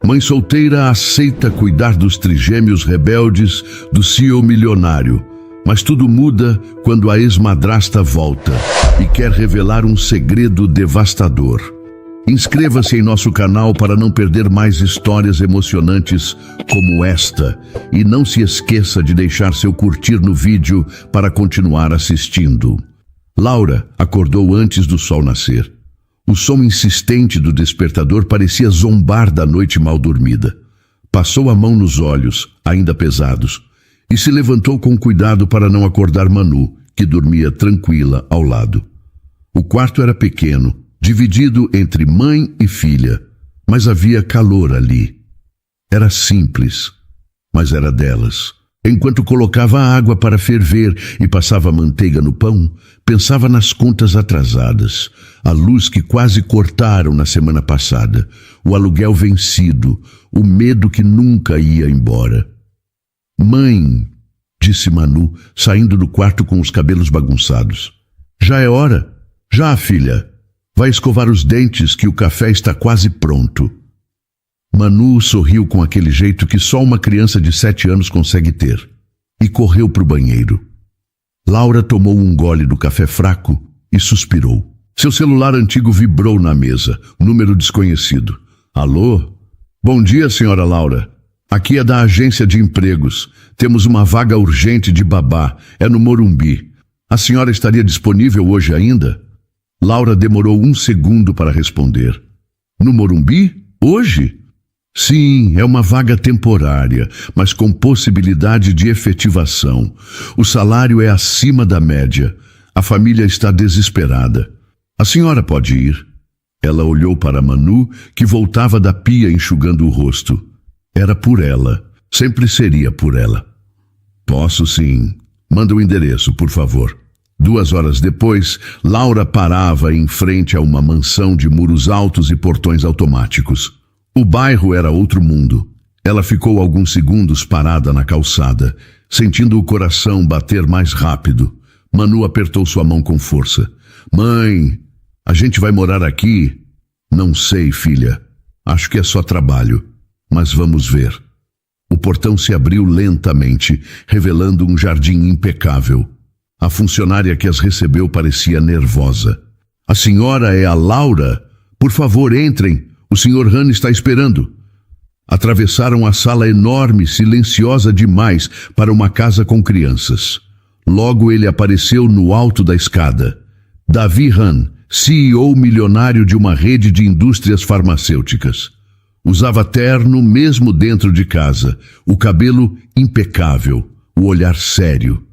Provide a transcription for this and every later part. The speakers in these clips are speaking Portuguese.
Mãe solteira aceita cuidar dos trigêmeos rebeldes do CEO milionário, mas tudo muda quando a ex-madrasta volta e quer revelar um segredo devastador. Inscreva-se em nosso canal para não perder mais histórias emocionantes como esta e não se esqueça de deixar seu curtir no vídeo para continuar assistindo. Laura acordou antes do sol nascer. O som insistente do despertador parecia zombar da noite mal dormida. Passou a mão nos olhos, ainda pesados, e se levantou com cuidado para não acordar Manu, que dormia tranquila ao lado. O quarto era pequeno, dividido entre mãe e filha, mas havia calor ali. Era simples, mas era delas. Enquanto colocava a água para ferver e passava manteiga no pão, pensava nas contas atrasadas, a luz que quase cortaram na semana passada, o aluguel vencido, o medo que nunca ia embora. Mãe, disse Manu, saindo do quarto com os cabelos bagunçados. Já é hora? Já, filha. Vai escovar os dentes que o café está quase pronto. Manu sorriu com aquele jeito que só uma criança de 7 anos consegue ter e correu para o banheiro. Laura tomou um gole do café fraco e suspirou. Seu celular antigo vibrou na mesa, número desconhecido. Alô? Bom dia, senhora Laura. Aqui é da agência de empregos. Temos uma vaga urgente de babá. É no Morumbi. A senhora estaria disponível hoje ainda? Laura demorou 1 segundo para responder. No Morumbi? Hoje? Sim, é uma vaga temporária, mas com possibilidade de efetivação. O salário é acima da média. A família está desesperada. A senhora pode ir. Ela olhou para Manu, que voltava da pia enxugando o rosto. Era por ela. Sempre seria por ela. Posso sim. Manda o endereço, por favor. 2 horas depois, Laura parava em frente a uma mansão de muros altos e portões automáticos. O bairro era outro mundo. Ela ficou alguns segundos parada na calçada, sentindo o coração bater mais rápido. Manu apertou sua mão com força. Mãe, a gente vai morar aqui? Não sei, filha. Acho que é só trabalho. Mas vamos ver. O portão se abriu lentamente, revelando um jardim impecável. A funcionária que as recebeu parecia nervosa. A senhora é a Laura? Por favor, entrem. O Sr. Han está esperando. Atravessaram a sala enorme, silenciosa demais para uma casa com crianças. Logo ele apareceu no alto da escada. Davi Han, CEO milionário de uma rede de indústrias farmacêuticas. Usava terno mesmo dentro de casa, o cabelo impecável, o olhar sério.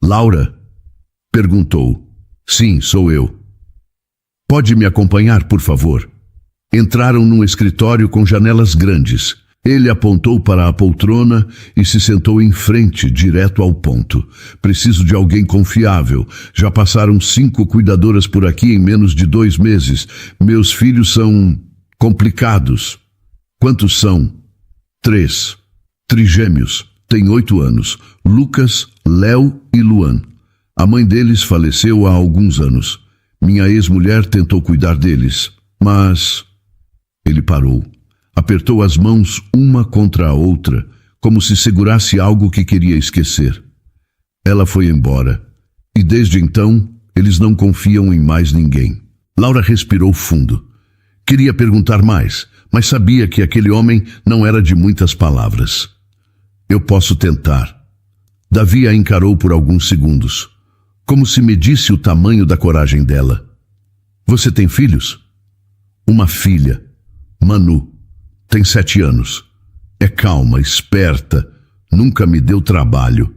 Laura? Perguntou. Sim, sou eu. Pode me acompanhar, por favor? Entraram num escritório com janelas grandes. Ele apontou para a poltrona e se sentou em frente, direto ao ponto. Preciso de alguém confiável. Já passaram 5 cuidadoras por aqui em menos de 2 meses. Meus filhos são complicados. Quantos são? 3. Trigêmeos. Têm 8 anos. Lucas, Léo e Luan. A mãe deles faleceu há alguns anos. Minha ex-mulher tentou cuidar deles, mas... Ele parou. Apertou as mãos uma contra a outra, como se segurasse algo que queria esquecer. Ela foi embora. E desde então, eles não confiam em mais ninguém. Laura respirou fundo. Queria perguntar mais, mas sabia que aquele homem não era de muitas palavras. Eu posso tentar. Davi a encarou por alguns segundos, como se medisse o tamanho da coragem dela. Você tem filhos? Uma filha. Manu. Tem 7 anos. É calma, esperta. Nunca me deu trabalho.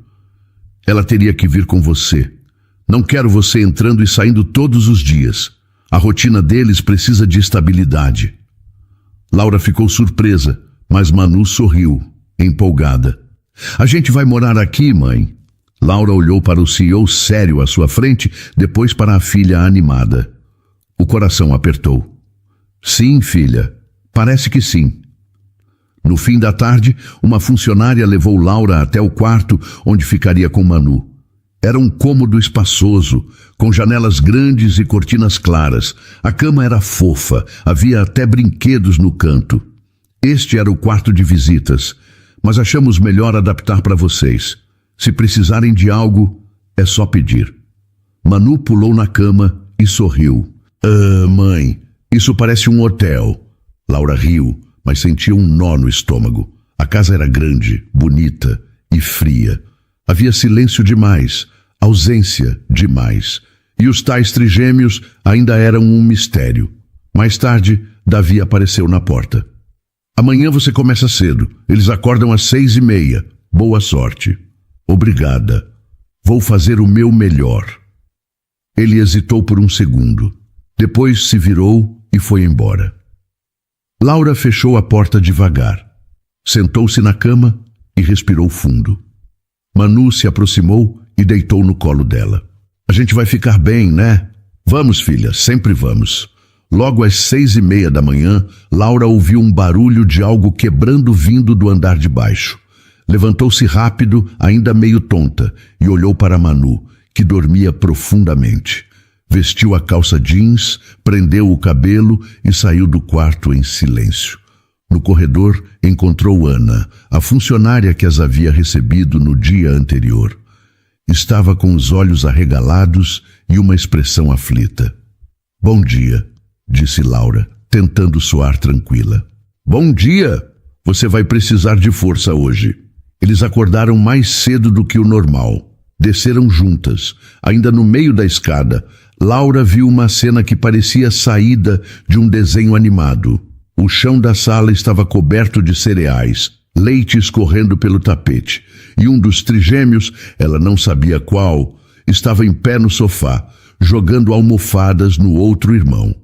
Ela teria que vir com você. Não quero você entrando e saindo todos os dias. A rotina deles precisa de estabilidade. Laura ficou surpresa, mas Manu sorriu, empolgada. A gente vai morar aqui, mãe. Laura olhou para o CEO sério à sua frente, depois para a filha animada. O coração apertou. Sim, filha. Parece que sim. No fim da tarde, uma funcionária levou Laura até o quarto onde ficaria com Manu. Era um cômodo espaçoso, com janelas grandes e cortinas claras. A cama era fofa, havia até brinquedos no canto. Este era o quarto de visitas, mas achamos melhor adaptar para vocês. Se precisarem de algo, é só pedir. Manu pulou na cama e sorriu. Mãe, isso parece um hotel. Laura riu, mas sentia um nó no estômago. A casa era grande, bonita e fria. Havia silêncio demais, ausência demais. E os tais trigêmeos ainda eram um mistério. Mais tarde, Davi apareceu na porta. Amanhã você começa cedo. Eles acordam às 6:30. Boa sorte. Obrigada. Vou fazer o meu melhor. Ele hesitou por um segundo. Depois se virou e foi embora. Laura fechou a porta devagar. Sentou-se na cama e respirou fundo. Manu se aproximou e deitou no colo dela. A gente vai ficar bem, né? Vamos, filha, sempre vamos. Logo às 6:30 da manhã, Laura ouviu um barulho de algo quebrando vindo do andar de baixo. Levantou-se rápido, ainda meio tonta, e olhou para Manu, que dormia profundamente. Vestiu a calça jeans, prendeu o cabelo e saiu do quarto em silêncio. No corredor, encontrou Ana, a funcionária que as havia recebido no dia anterior. Estava com os olhos arregalados e uma expressão aflita. Bom dia, disse Laura, tentando soar tranquila. Bom dia! Você vai precisar de força hoje. Eles acordaram mais cedo do que o normal. Desceram juntas. Ainda no meio da escada, Laura viu uma cena que parecia saída de um desenho animado. O chão da sala estava coberto de cereais, leite escorrendo pelo tapete, e um dos trigêmeos, ela não sabia qual, estava em pé no sofá, jogando almofadas no outro irmão.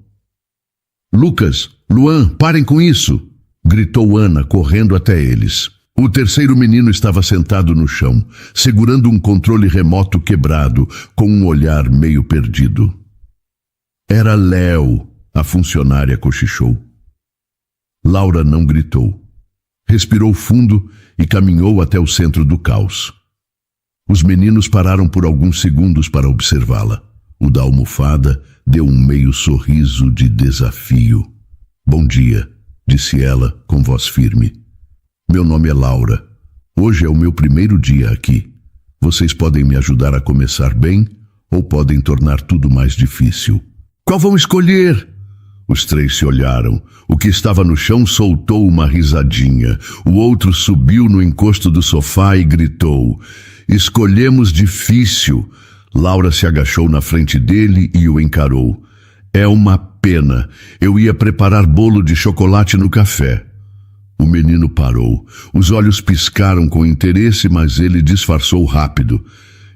Lucas, Luan, parem com isso! Gritou Ana, correndo até eles. O terceiro menino estava sentado no chão, segurando um controle remoto quebrado, com um olhar meio perdido. Era Léo, a funcionária cochichou. Laura não gritou. Respirou fundo e caminhou até o centro do caos. Os meninos pararam por alguns segundos para observá-la. O da almofada deu um meio sorriso de desafio. Bom dia, disse ela com voz firme. Meu nome é Laura. Hoje é o meu primeiro dia aqui. Vocês podem me ajudar a começar bem ou podem tornar tudo mais difícil. Qual vão escolher? Os três se olharam. O que estava no chão soltou uma risadinha. O outro subiu no encosto do sofá e gritou. Escolhemos difícil. Laura se agachou na frente dele e o encarou. É uma pena. Eu ia preparar bolo de chocolate no café. O menino parou. Os olhos piscaram com interesse, mas ele disfarçou rápido.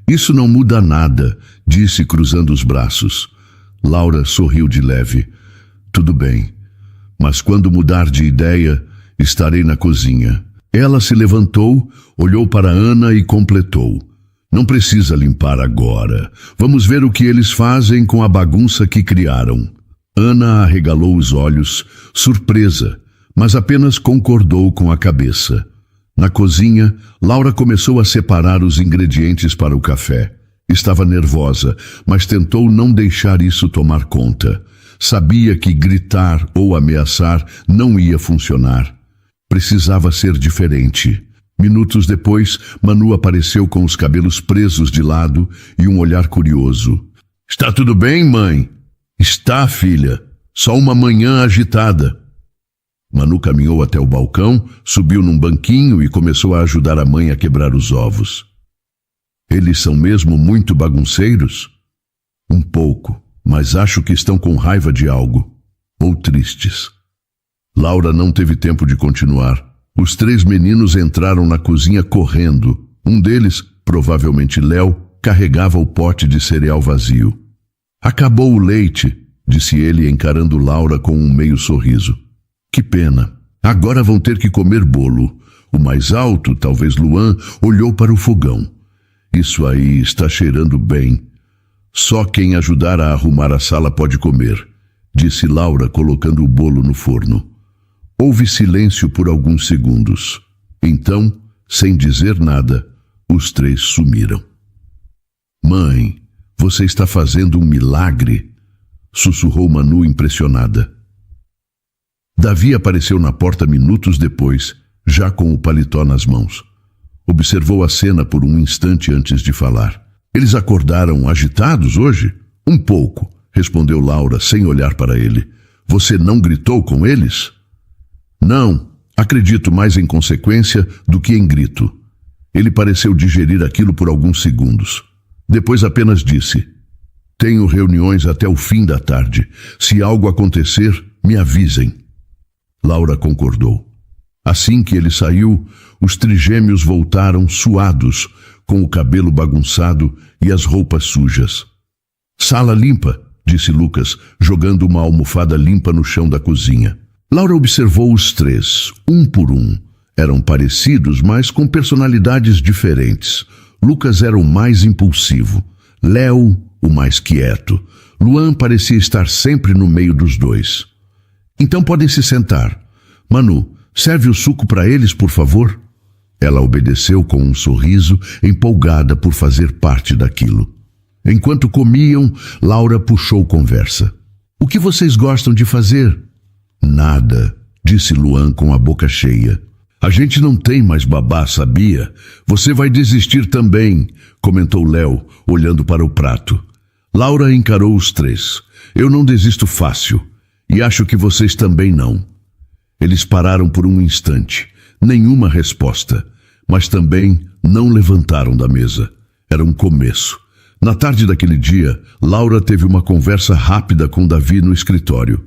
Isso não muda nada, disse cruzando os braços. Laura sorriu de leve. Tudo bem, mas quando mudar de ideia, estarei na cozinha. Ela se levantou, olhou para Ana e completou. Não precisa limpar agora. Vamos ver o que eles fazem com a bagunça que criaram. Ana arregalou os olhos, surpresa, mas apenas concordou com a cabeça. Na cozinha, Laura começou a separar os ingredientes para o café. Estava nervosa, mas tentou não deixar isso tomar conta. Sabia que gritar ou ameaçar não ia funcionar. Precisava ser diferente. Minutos depois, Manu apareceu com os cabelos presos de lado e um olhar curioso. Está tudo bem, mãe? Está, filha. Só uma manhã agitada. Manu caminhou até o balcão, subiu num banquinho e começou a ajudar a mãe a quebrar os ovos. Eles são mesmo muito bagunceiros? Um pouco, mas acho que estão com raiva de algo, ou tristes. Laura não teve tempo de continuar. Os três meninos entraram na cozinha correndo. Um deles, provavelmente Léo, carregava o pote de cereal vazio. Acabou o leite, disse ele encarando Laura com um meio sorriso. Que pena. Agora vão ter que comer bolo. O mais alto, talvez Luan, olhou para o fogão. Isso aí está cheirando bem. Só quem ajudar a arrumar a sala pode comer, disse Laura colocando o bolo no forno. Houve silêncio por alguns segundos. Então, sem dizer nada, os três sumiram. Mãe, você está fazendo um milagre, sussurrou Manu impressionada. Davi apareceu na porta minutos depois, já com o paletó nas mãos. Observou a cena por um instante antes de falar. Eles acordaram agitados hoje? Um pouco, respondeu Laura sem olhar para ele. Você não gritou com eles? Não, acredito mais em consequência do que em grito. Ele pareceu digerir aquilo por alguns segundos. Depois apenas disse: tenho reuniões até o fim da tarde. Se algo acontecer, me avisem. Laura concordou. Assim que ele saiu, os trigêmeos voltaram suados, com o cabelo bagunçado e as roupas sujas. Sala limpa, disse Lucas, jogando uma almofada limpa no chão da cozinha. Laura observou os três, um por um. Eram parecidos, mas com personalidades diferentes. Lucas era o mais impulsivo, Léo o mais quieto. Luan parecia estar sempre no meio dos dois. Então podem se sentar. Manu, serve o suco para eles, por favor? Ela obedeceu com um sorriso, empolgada por fazer parte daquilo. Enquanto comiam, Laura puxou conversa. O que vocês gostam de fazer? Nada, disse Luan com a boca cheia. A gente não tem mais babá, sabia? Você vai desistir também, comentou Léo, olhando para o prato. Laura encarou os três. Eu não desisto fácil, e acho que vocês também não. Eles pararam por um instante. Nenhuma resposta, mas também não levantaram da mesa. Era um começo. Na tarde daquele dia, Laura teve uma conversa rápida com Davi no escritório.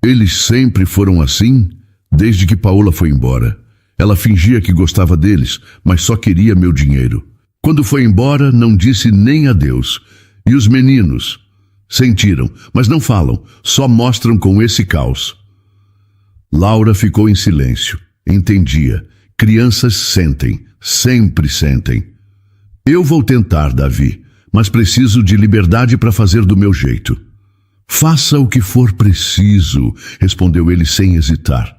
Eles sempre foram assim, desde que Paola foi embora. Ela fingia que gostava deles, mas só queria meu dinheiro. Quando foi embora, não disse nem adeus. E os meninos? Sentiram, mas não falam, só mostram com esse caos. Laura ficou em silêncio. Entendia. Crianças sentem, sempre sentem. Eu vou tentar, Davi, mas preciso de liberdade para fazer do meu jeito. Faça o que for preciso, respondeu ele sem hesitar.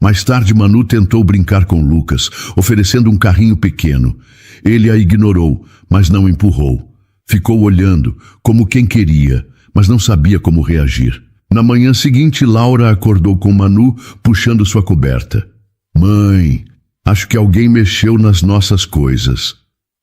Mais tarde, Manu tentou brincar com Lucas, oferecendo um carrinho pequeno. Ele a ignorou, mas não empurrou. Ficou olhando, como quem queria, mas não sabia como reagir. Na manhã seguinte, Laura acordou com Manu puxando sua coberta. Mãe, acho que alguém mexeu nas nossas coisas.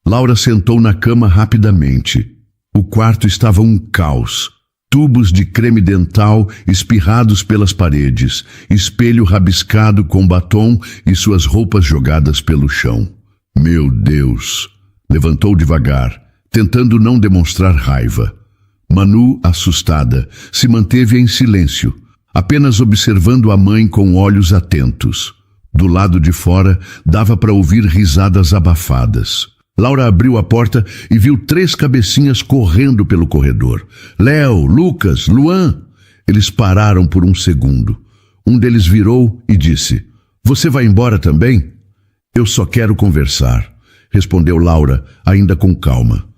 Laura sentou na cama rapidamente. O quarto estava um caos. Tubos de creme dental espirrados pelas paredes, espelho rabiscado com batom e suas roupas jogadas pelo chão. Meu Deus! Levantou devagar, tentando não demonstrar raiva. Manu, assustada, se manteve em silêncio, apenas observando a mãe com olhos atentos. Do lado de fora, dava para ouvir risadas abafadas. Laura abriu a porta e viu 3 cabecinhas correndo pelo corredor. Léo, Lucas, Luan. Eles pararam por um segundo. Um deles virou e disse: Você vai embora também? Eu só quero conversar, respondeu Laura, ainda com calma.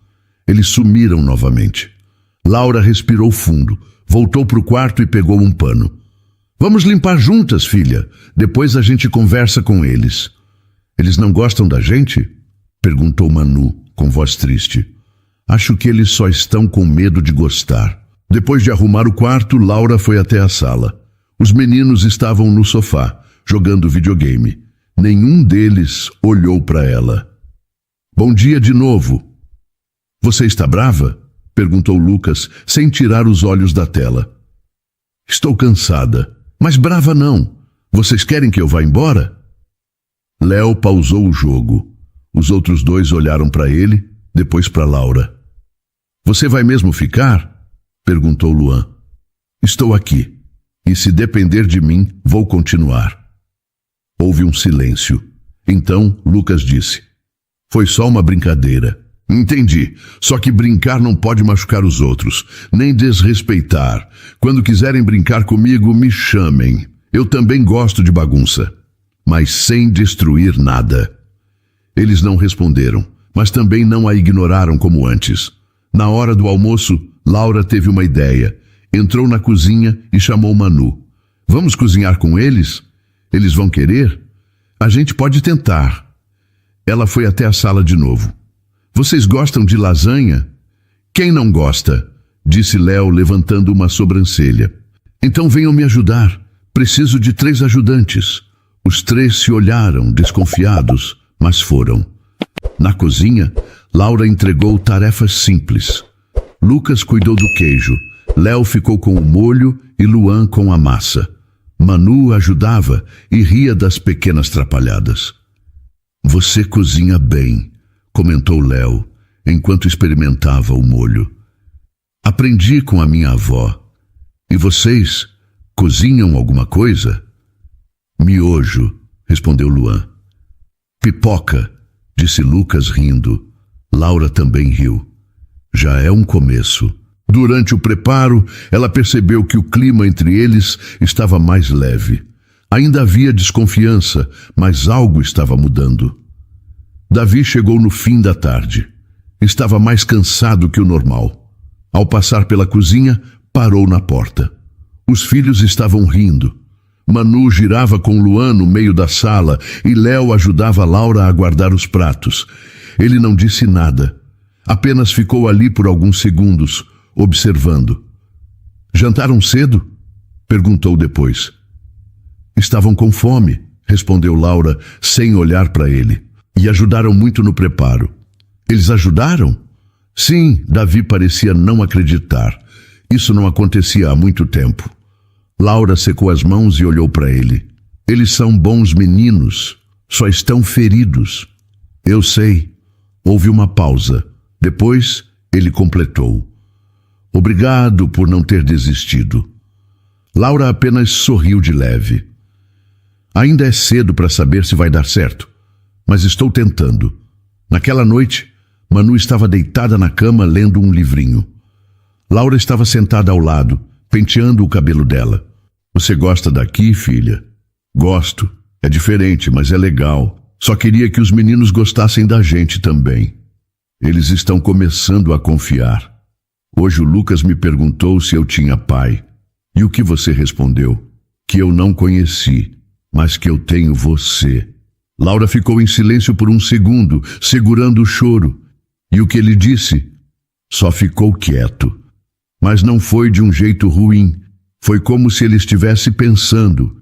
Eles sumiram novamente. Laura respirou fundo, voltou para o quarto e pegou um pano. Vamos limpar juntas, filha. Depois a gente conversa com eles. Eles não gostam da gente? Perguntou Manu, com voz triste. Acho que eles só estão com medo de gostar. Depois de arrumar o quarto, Laura foi até a sala. Os meninos estavam no sofá, jogando videogame. Nenhum deles olhou para ela. Bom dia de novo. Você está brava? Perguntou Lucas, sem tirar os olhos da tela. Estou cansada, mas brava não. Vocês querem que eu vá embora? Léo pausou o jogo. Os outros 2 olharam para ele, depois para Laura. Você vai mesmo ficar? Perguntou Luan. Estou aqui, e se depender de mim, vou continuar. Houve um silêncio. Então, Lucas disse: Foi só uma brincadeira. Entendi, só que brincar não pode machucar os outros, nem desrespeitar. Quando quiserem brincar comigo, me chamem. Eu também gosto de bagunça, mas sem destruir nada. Eles não responderam, mas também não a ignoraram como antes. Na hora do almoço, Laura teve uma ideia. Entrou na cozinha e chamou Manu. Vamos cozinhar com eles? Eles vão querer? A gente pode tentar. Ela foi até a sala de novo. Vocês gostam de lasanha? Quem não gosta? Disse Léo, levantando uma sobrancelha. Então venham me ajudar. Preciso de 3 ajudantes. Os 3 se olharam, desconfiados, mas foram. Na cozinha, Laura entregou tarefas simples. Lucas cuidou do queijo, Léo ficou com o molho e Luan com a massa. Manu ajudava e ria das pequenas trapalhadas. Você cozinha bem, comentou Léo, enquanto experimentava o molho. Aprendi com a minha avó. E vocês cozinham alguma coisa? Miojo, respondeu Luan. Pipoca, disse Lucas rindo. Laura também riu. Já é um começo. Durante o preparo, ela percebeu que o clima entre eles estava mais leve. Ainda havia desconfiança, mas algo estava mudando. Davi chegou no fim da tarde. Estava mais cansado que o normal. Ao passar pela cozinha, parou na porta. Os filhos estavam rindo. Manu girava com Luan no meio da sala e Léo ajudava Laura a guardar os pratos. Ele não disse nada. Apenas ficou ali por alguns segundos, observando. Jantaram cedo? Perguntou depois. Estavam com fome, respondeu Laura, sem olhar para ele. E ajudaram muito no preparo. Eles ajudaram? Sim, Davi parecia não acreditar. Isso não acontecia há muito tempo. Laura secou as mãos e olhou para ele. Eles são bons meninos, só estão feridos. Eu sei. Houve uma pausa. Depois, ele completou. Obrigado por não ter desistido. Laura apenas sorriu de leve. Ainda é cedo para saber se vai dar certo, mas estou tentando. Naquela noite, Manu estava deitada na cama lendo um livrinho. Laura estava sentada ao lado, penteando o cabelo dela. Você gosta daqui, filha? Gosto. É diferente, mas é legal. Só queria que os meninos gostassem da gente também. Eles estão começando a confiar. Hoje o Lucas me perguntou se eu tinha pai. E o que você respondeu? Que eu não conheci, mas que eu tenho você. Laura ficou em silêncio por um segundo, segurando o choro. E o que ele disse? Só ficou quieto. Mas não foi de um jeito ruim. Foi como se ele estivesse pensando.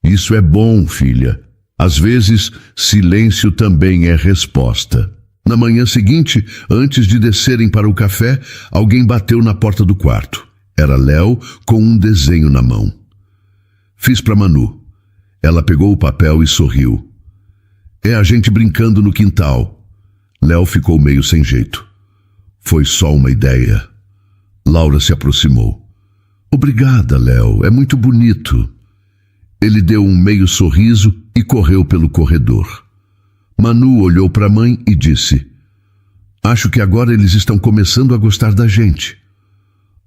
Isso é bom, filha. Às vezes, silêncio também é resposta. Na manhã seguinte, antes de descerem para o café, alguém bateu na porta do quarto. Era Léo com um desenho na mão. Fiz para Manu. Ela pegou o papel e sorriu. É a gente brincando no quintal. Léo ficou meio sem jeito. Foi só uma ideia. Laura se aproximou. Obrigada, Léo. É muito bonito. Ele deu um meio sorriso e correu pelo corredor. Manu olhou para a mãe e disse: Acho que agora eles estão começando a gostar da gente.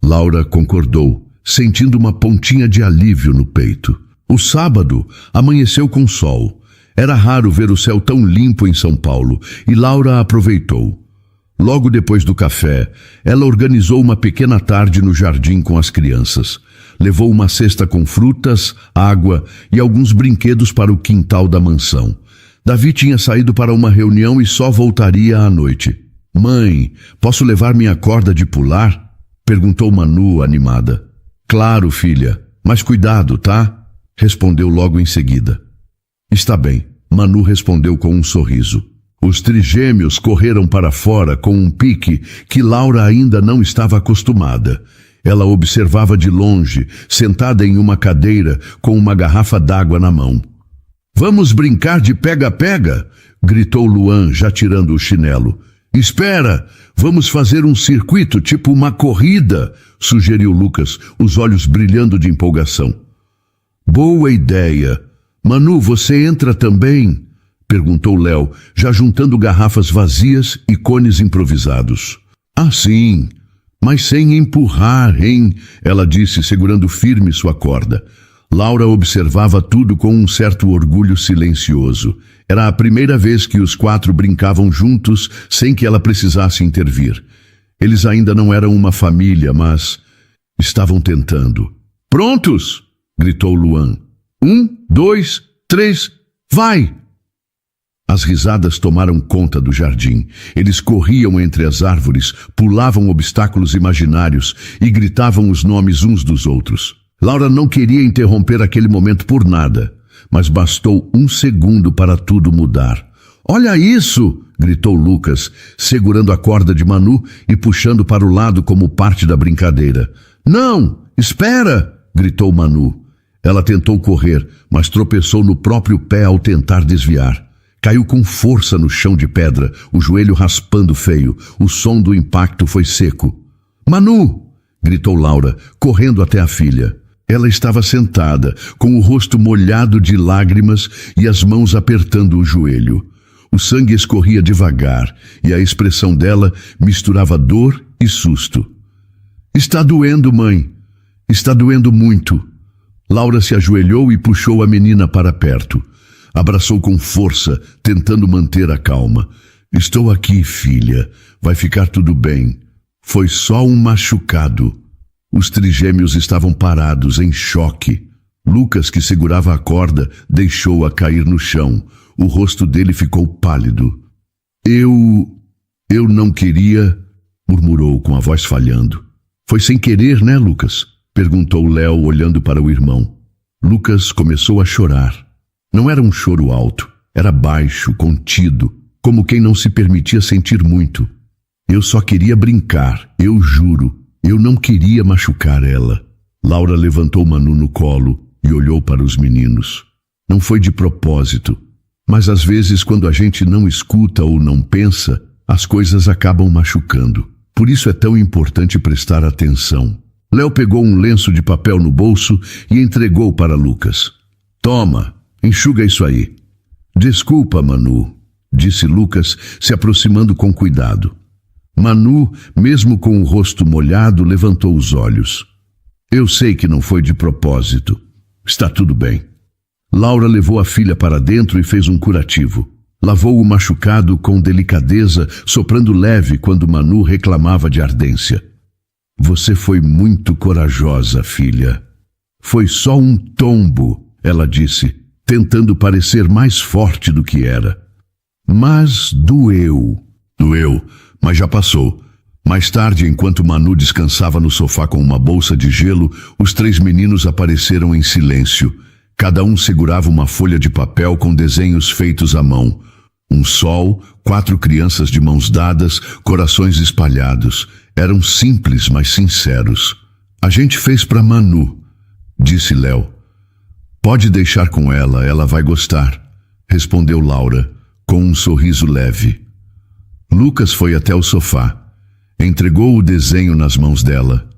Laura concordou, sentindo uma pontinha de alívio no peito. O sábado amanheceu com sol. Era raro ver o céu tão limpo em São Paulo e Laura aproveitou. Logo depois do café, ela organizou uma pequena tarde no jardim com as crianças. Levou uma cesta com frutas, água e alguns brinquedos para o quintal da mansão. Davi tinha saído para uma reunião e só voltaria à noite. Mãe, posso levar minha corda de pular? Perguntou Manu, animada. Claro, filha, mas cuidado, tá? Respondeu logo em seguida. Está bem, Manu respondeu com um sorriso. Os trigêmeos correram para fora com um pique que Laura ainda não estava acostumada. Ela observava de longe, sentada em uma cadeira com uma garrafa d'água na mão. Vamos brincar de pega-pega? Gritou Luan, já tirando o chinelo. Espera, vamos fazer um circuito, tipo uma corrida, sugeriu Lucas, os olhos brilhando de empolgação. Boa ideia. Manu, você entra também? Perguntou Léo, já juntando garrafas vazias e cones improvisados. Ah, sim, mas sem empurrar, hein? Ela disse, segurando firme sua corda. Laura observava tudo com um certo orgulho silencioso. Era a primeira vez que os 4 brincavam juntos sem que ela precisasse intervir. Eles ainda não eram uma família, mas estavam tentando. Prontos! Gritou Luan. 1, 2, 3, vai! As risadas tomaram conta do jardim. Eles corriam entre as árvores, pulavam obstáculos imaginários e gritavam os nomes uns dos outros. Laura não queria interromper aquele momento por nada, mas bastou um segundo para tudo mudar. "Olha isso!" gritou Lucas, segurando a corda de Manu e puxando para o lado como parte da brincadeira. "Não! Espera!" gritou Manu. Ela tentou correr, mas tropeçou no próprio pé ao tentar desviar. Caiu com força no chão de pedra, o joelho raspando feio. O som do impacto foi seco. "Manu!" gritou Laura, correndo até a filha. Ela estava sentada, com o rosto molhado de lágrimas e as mãos apertando o joelho. O sangue escorria devagar e a expressão dela misturava dor e susto. "Está doendo, mãe. Está doendo muito." Laura se ajoelhou e puxou a menina para perto. Abraçou com força, tentando manter a calma. "Estou aqui, filha. Vai ficar tudo bem. Foi só um machucado." Os trigêmeos estavam parados, em choque. Lucas, que segurava a corda, deixou-a cair no chão. O rosto dele ficou pálido. Eu não queria, murmurou com a voz falhando. "Foi sem querer, né, Lucas?" perguntou Léo, olhando para o irmão. Lucas começou a chorar. Não era um choro alto, era baixo, contido, como quem não se permitia sentir muito. "Eu só queria brincar, eu juro. Eu não queria machucar ela." Laura levantou Manu no colo e olhou para os meninos. Não foi de propósito, mas às vezes quando a gente não escuta ou não pensa, as coisas acabam machucando. Por isso é tão importante prestar atenção. Léo pegou um lenço de papel no bolso e entregou para Lucas. "Toma, enxuga isso aí." "Desculpa, Manu", disse Lucas, se aproximando com cuidado. Manu, mesmo com o rosto molhado, levantou os olhos. "Eu sei que não foi de propósito. Está tudo bem." Laura levou a filha para dentro e fez um curativo. Lavou o machucado com delicadeza, soprando leve quando Manu reclamava de ardência. "Você foi muito corajosa, filha." "Foi só um tombo", ela disse, tentando parecer mais forte do que era. "Mas doeu." "Doeu, mas já passou." Mais tarde, enquanto Manu descansava no sofá com uma bolsa de gelo, os 3 meninos apareceram em silêncio. Cada um segurava uma folha de papel com desenhos feitos à mão. Um sol, 4 crianças de mãos dadas, corações espalhados. Eram simples, mas sinceros. "A gente fez para Manu", disse Léo. "Pode deixar com ela vai gostar", respondeu Laura, com um sorriso leve. Lucas foi até o sofá. Entregou o desenho nas mãos dela.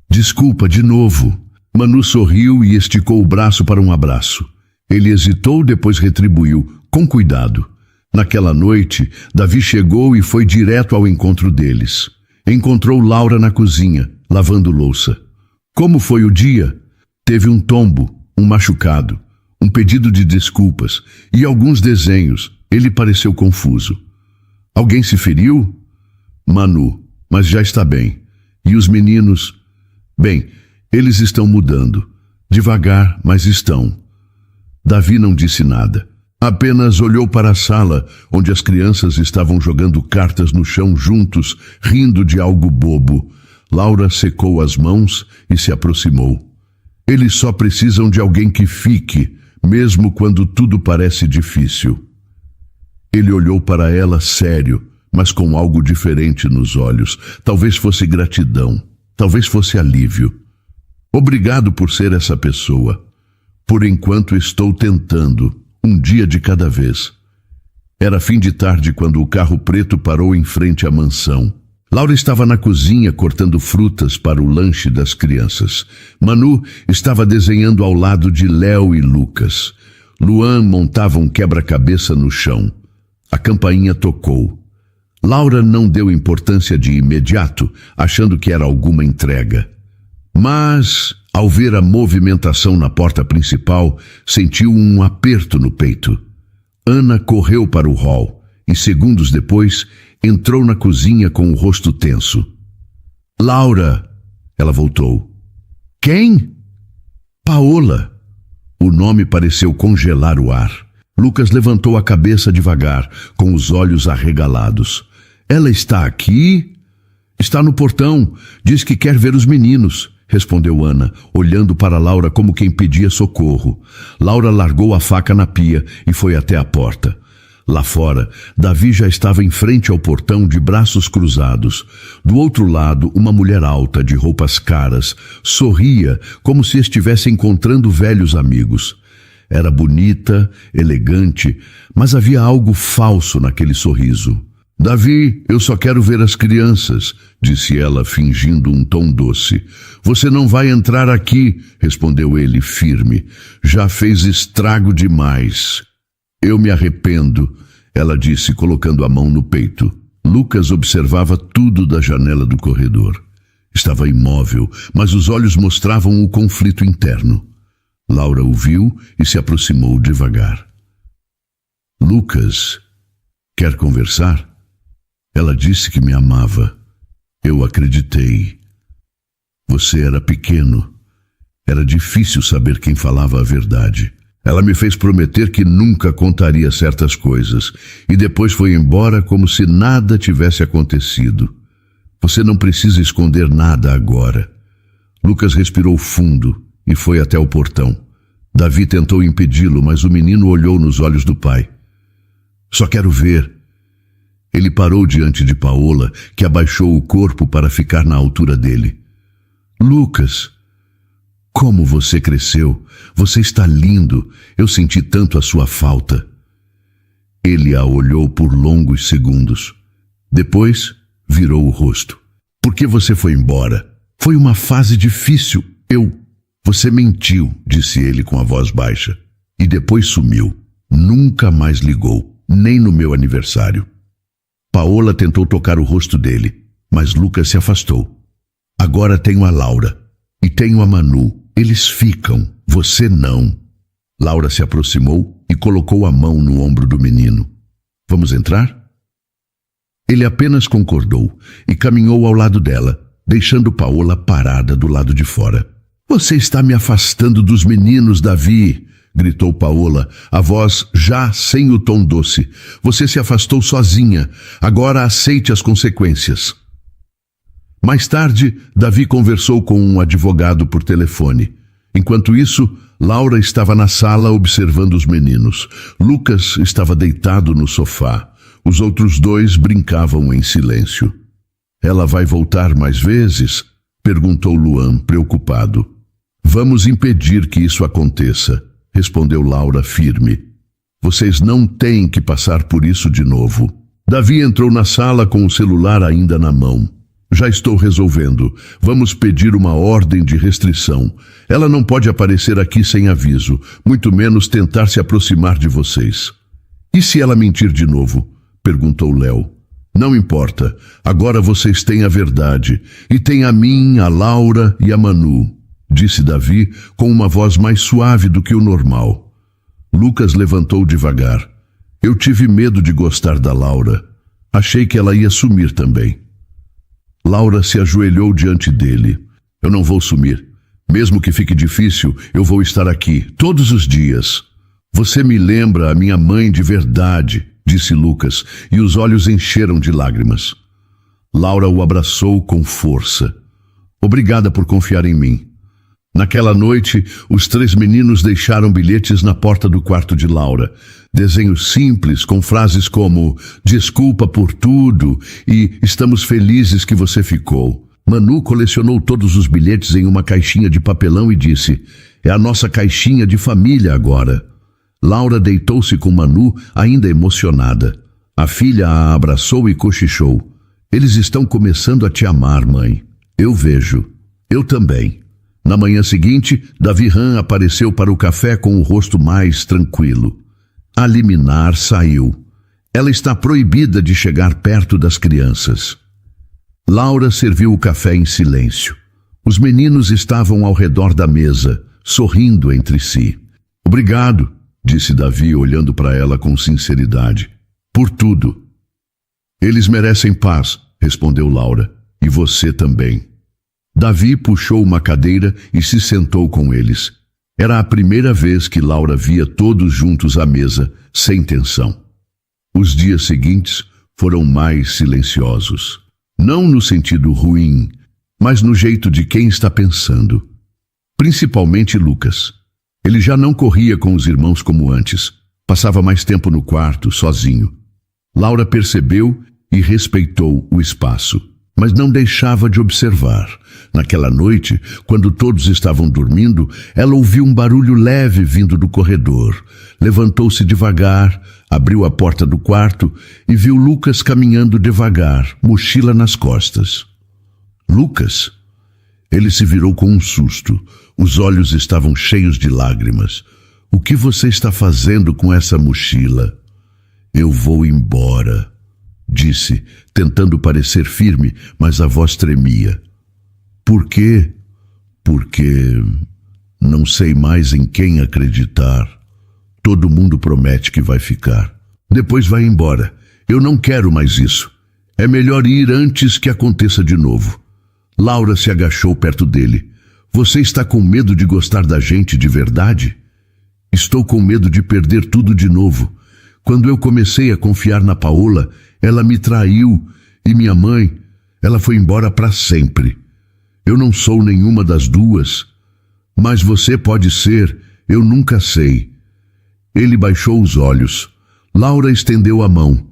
"Desculpa de novo." Manu sorriu e esticou o braço para um abraço. Ele hesitou, depois retribuiu, com cuidado. Naquela noite, Davi chegou e foi direto ao encontro deles. Encontrou Laura na cozinha, lavando louça. "Como foi o dia?" "Teve um tombo, um machucado, um pedido de desculpas e alguns desenhos." Ele pareceu confuso. "Alguém se feriu?" "Manu, mas já está bem. E os meninos?" "Bem, eles estão mudando. Devagar, mas estão." Davi não disse nada. Apenas olhou para a sala, onde as crianças estavam jogando cartas no chão juntos, rindo de algo bobo. Laura secou as mãos e se aproximou. "Eles só precisam de alguém que fique, mesmo quando tudo parece difícil." Ele olhou para ela sério, mas com algo diferente nos olhos. Talvez fosse gratidão, talvez fosse alívio. "Obrigado por ser essa pessoa. Por enquanto estou tentando, um dia de cada vez." Era fim de tarde quando o carro preto parou em frente à mansão. Laura estava na cozinha cortando frutas para o lanche das crianças. Manu estava desenhando ao lado de Léo e Lucas. Luan montava um quebra-cabeça no chão. A campainha tocou. Laura não deu importância de imediato, achando que era alguma entrega. Mas, ao ver a movimentação na porta principal, sentiu um aperto no peito. Ana correu para o hall e, segundos depois, entrou na cozinha com o rosto tenso. "Laura!" Ela voltou. "Quem?" "Paola." O nome pareceu congelar o ar. Lucas levantou a cabeça devagar, com os olhos arregalados. "Ela está aqui?" "Está no portão. Diz que quer ver os meninos", respondeu Ana, olhando para Laura como quem pedia socorro. Laura largou a faca na pia e foi até a porta. Lá fora, Davi já estava em frente ao portão de braços cruzados. Do outro lado, uma mulher alta, de roupas caras, sorria como se estivesse encontrando velhos amigos. Era bonita, elegante, mas havia algo falso naquele sorriso. Davi, eu só quero ver as crianças, disse ela, fingindo um tom doce. Você não vai entrar aqui, respondeu ele, firme. Já fez estrago demais. Eu me arrependo, ela disse, colocando a mão no peito. Lucas observava tudo da janela do corredor. Estava imóvel, mas os olhos mostravam o conflito interno. Laura o viu e se aproximou devagar. Lucas, quer conversar? Ela disse que me amava. Eu acreditei. Você era pequeno. Era difícil saber quem falava a verdade. Ela me fez prometer que nunca contaria certas coisas e depois foi embora como se nada tivesse acontecido. Você não precisa esconder nada agora. Lucas respirou fundo e foi até o portão. Davi tentou impedi-lo, mas o menino olhou nos olhos do pai. Só quero ver. Ele parou diante de Paola, que abaixou o corpo para ficar na altura dele. Lucas, como você cresceu! Você está lindo! Eu senti tanto a sua falta. Ele a olhou por longos segundos. Depois, virou o rosto. Por que você foi embora? Foi uma fase difícil. Você mentiu, disse ele com a voz baixa. E depois sumiu. Nunca mais ligou, nem no meu aniversário. Paola tentou tocar o rosto dele, mas Lucas se afastou. Agora tenho a Laura e tenho a Manu. Eles ficam, você não. Laura se aproximou e colocou a mão no ombro do menino. Vamos entrar? Ele apenas concordou e caminhou ao lado dela, deixando Paola parada do lado de fora. Você está me afastando dos meninos, Davi, gritou Paola, a voz já sem o tom doce. Você se afastou sozinha, agora aceite as consequências. Mais tarde, Davi conversou com um advogado por telefone. Enquanto isso, Laura estava na sala observando os meninos. Lucas estava deitado no sofá. Os outros dois brincavam em silêncio. Ela vai voltar mais vezes? Perguntou Luan, preocupado. Vamos impedir que isso aconteça, respondeu Laura firme. Vocês não têm que passar por isso de novo. Davi entrou na sala com o celular ainda na mão. Já estou resolvendo. Vamos pedir uma ordem de restrição. Ela não pode aparecer aqui sem aviso, muito menos tentar se aproximar de vocês. E se ela mentir de novo? Perguntou Léo. Não importa. Agora vocês têm a verdade. E têm a mim, a Laura e a Manu, disse Davi com uma voz mais suave do que o normal. Lucas levantou devagar. Eu tive medo de gostar da Laura. Achei que ela ia sumir também. Laura se ajoelhou diante dele. Eu não vou sumir. Mesmo que fique difícil, eu vou estar aqui, todos os dias. Você me lembra a minha mãe de verdade, disse Lucas, e os olhos encheram de lágrimas. Laura o abraçou com força. Obrigada por confiar em mim. Naquela noite, os três meninos deixaram bilhetes na porta do quarto de Laura. Desenhos simples, com frases como desculpa por tudo e estamos felizes que você ficou. Manu colecionou todos os bilhetes em uma caixinha de papelão e disse, é a nossa caixinha de família agora. Laura deitou-se com Manu, ainda emocionada. A filha a abraçou e cochichou. Eles estão começando a te amar, mãe. Eu vejo. Eu também. Na manhã seguinte, Davi Han apareceu para o café com o rosto mais tranquilo. A liminar saiu. Ela está proibida de chegar perto das crianças. Laura serviu o café em silêncio. Os meninos estavam ao redor da mesa, sorrindo entre si. Obrigado, disse Davi, olhando para ela com sinceridade. Por tudo. Eles merecem paz, respondeu Laura. E você também. Davi puxou uma cadeira e se sentou com eles. Era a primeira vez que Laura via todos juntos à mesa, sem tensão. Os dias seguintes foram mais silenciosos. Não no sentido ruim, mas no jeito de quem está pensando. Principalmente Lucas. Ele já não corria com os irmãos como antes. Passava mais tempo no quarto, sozinho. Laura percebeu e respeitou o espaço, mas não deixava de observar. Naquela noite, quando todos estavam dormindo, ela ouviu um barulho leve vindo do corredor. Levantou-se devagar, abriu a porta do quarto e viu Lucas caminhando devagar, mochila nas costas. Lucas? Ele se virou com um susto. Os olhos estavam cheios de lágrimas. O que você está fazendo com essa mochila? Eu vou embora, disse, tentando parecer firme, mas a voz tremia. Por quê? Porque não sei mais em quem acreditar. Todo mundo promete que vai ficar. Depois vai embora. Eu não quero mais isso. É melhor ir antes que aconteça de novo. Laura se agachou perto dele. Você está com medo de gostar da gente de verdade? Estou com medo de perder tudo de novo. Quando eu comecei a confiar na Paola, ela me traiu. E minha mãe, ela foi embora para sempre. Eu não sou nenhuma das duas. Mas você pode ser, eu nunca sei. Ele baixou os olhos. Laura estendeu a mão.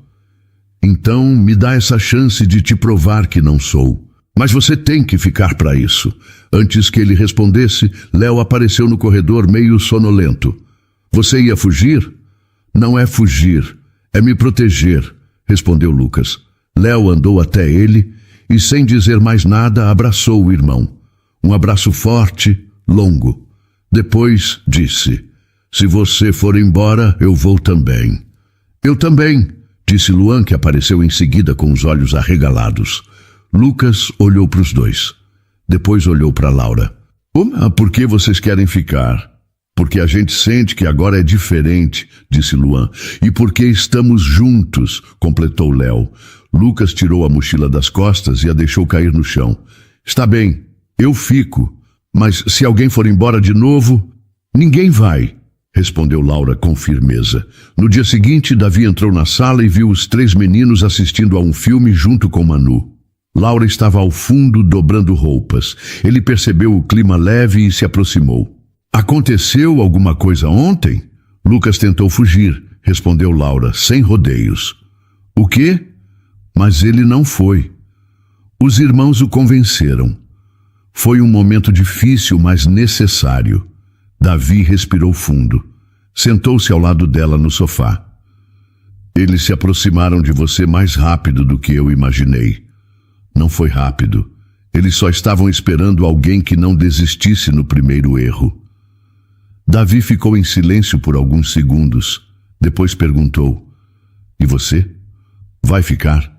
Então me dá essa chance de te provar que não sou. Mas você tem que ficar para isso. Antes que ele respondesse, Léo apareceu no corredor meio sonolento. Você ia fugir? Não é fugir, é me proteger, respondeu Lucas. Léo andou até ele e, sem dizer mais nada, abraçou o irmão. Um abraço forte, longo. Depois disse, se você for embora, eu vou também. Eu também, disse Luan, que apareceu em seguida com os olhos arregalados. Lucas olhou para os dois. Depois olhou para Laura. Por que vocês querem ficar? Porque a gente sente que agora é diferente, disse Luan. E porque estamos juntos, completou Léo. Lucas tirou a mochila das costas e a deixou cair no chão. Está bem, eu fico. Mas se alguém for embora de novo, ninguém vai, respondeu Laura com firmeza. No dia seguinte, Davi entrou na sala e viu os 3 meninos assistindo a um filme junto com Manu. Laura estava ao fundo, dobrando roupas. Ele percebeu o clima leve e se aproximou. Aconteceu alguma coisa ontem? Lucas tentou fugir, respondeu Laura, sem rodeios. O quê? Mas ele não foi. Os irmãos o convenceram. Foi um momento difícil, mas necessário. Davi respirou fundo. Sentou-se ao lado dela no sofá. Eles se aproximaram de você mais rápido do que eu imaginei. Não foi rápido. Eles só estavam esperando alguém que não desistisse no primeiro erro. Davi ficou em silêncio por alguns segundos. Depois perguntou, e você? Vai ficar?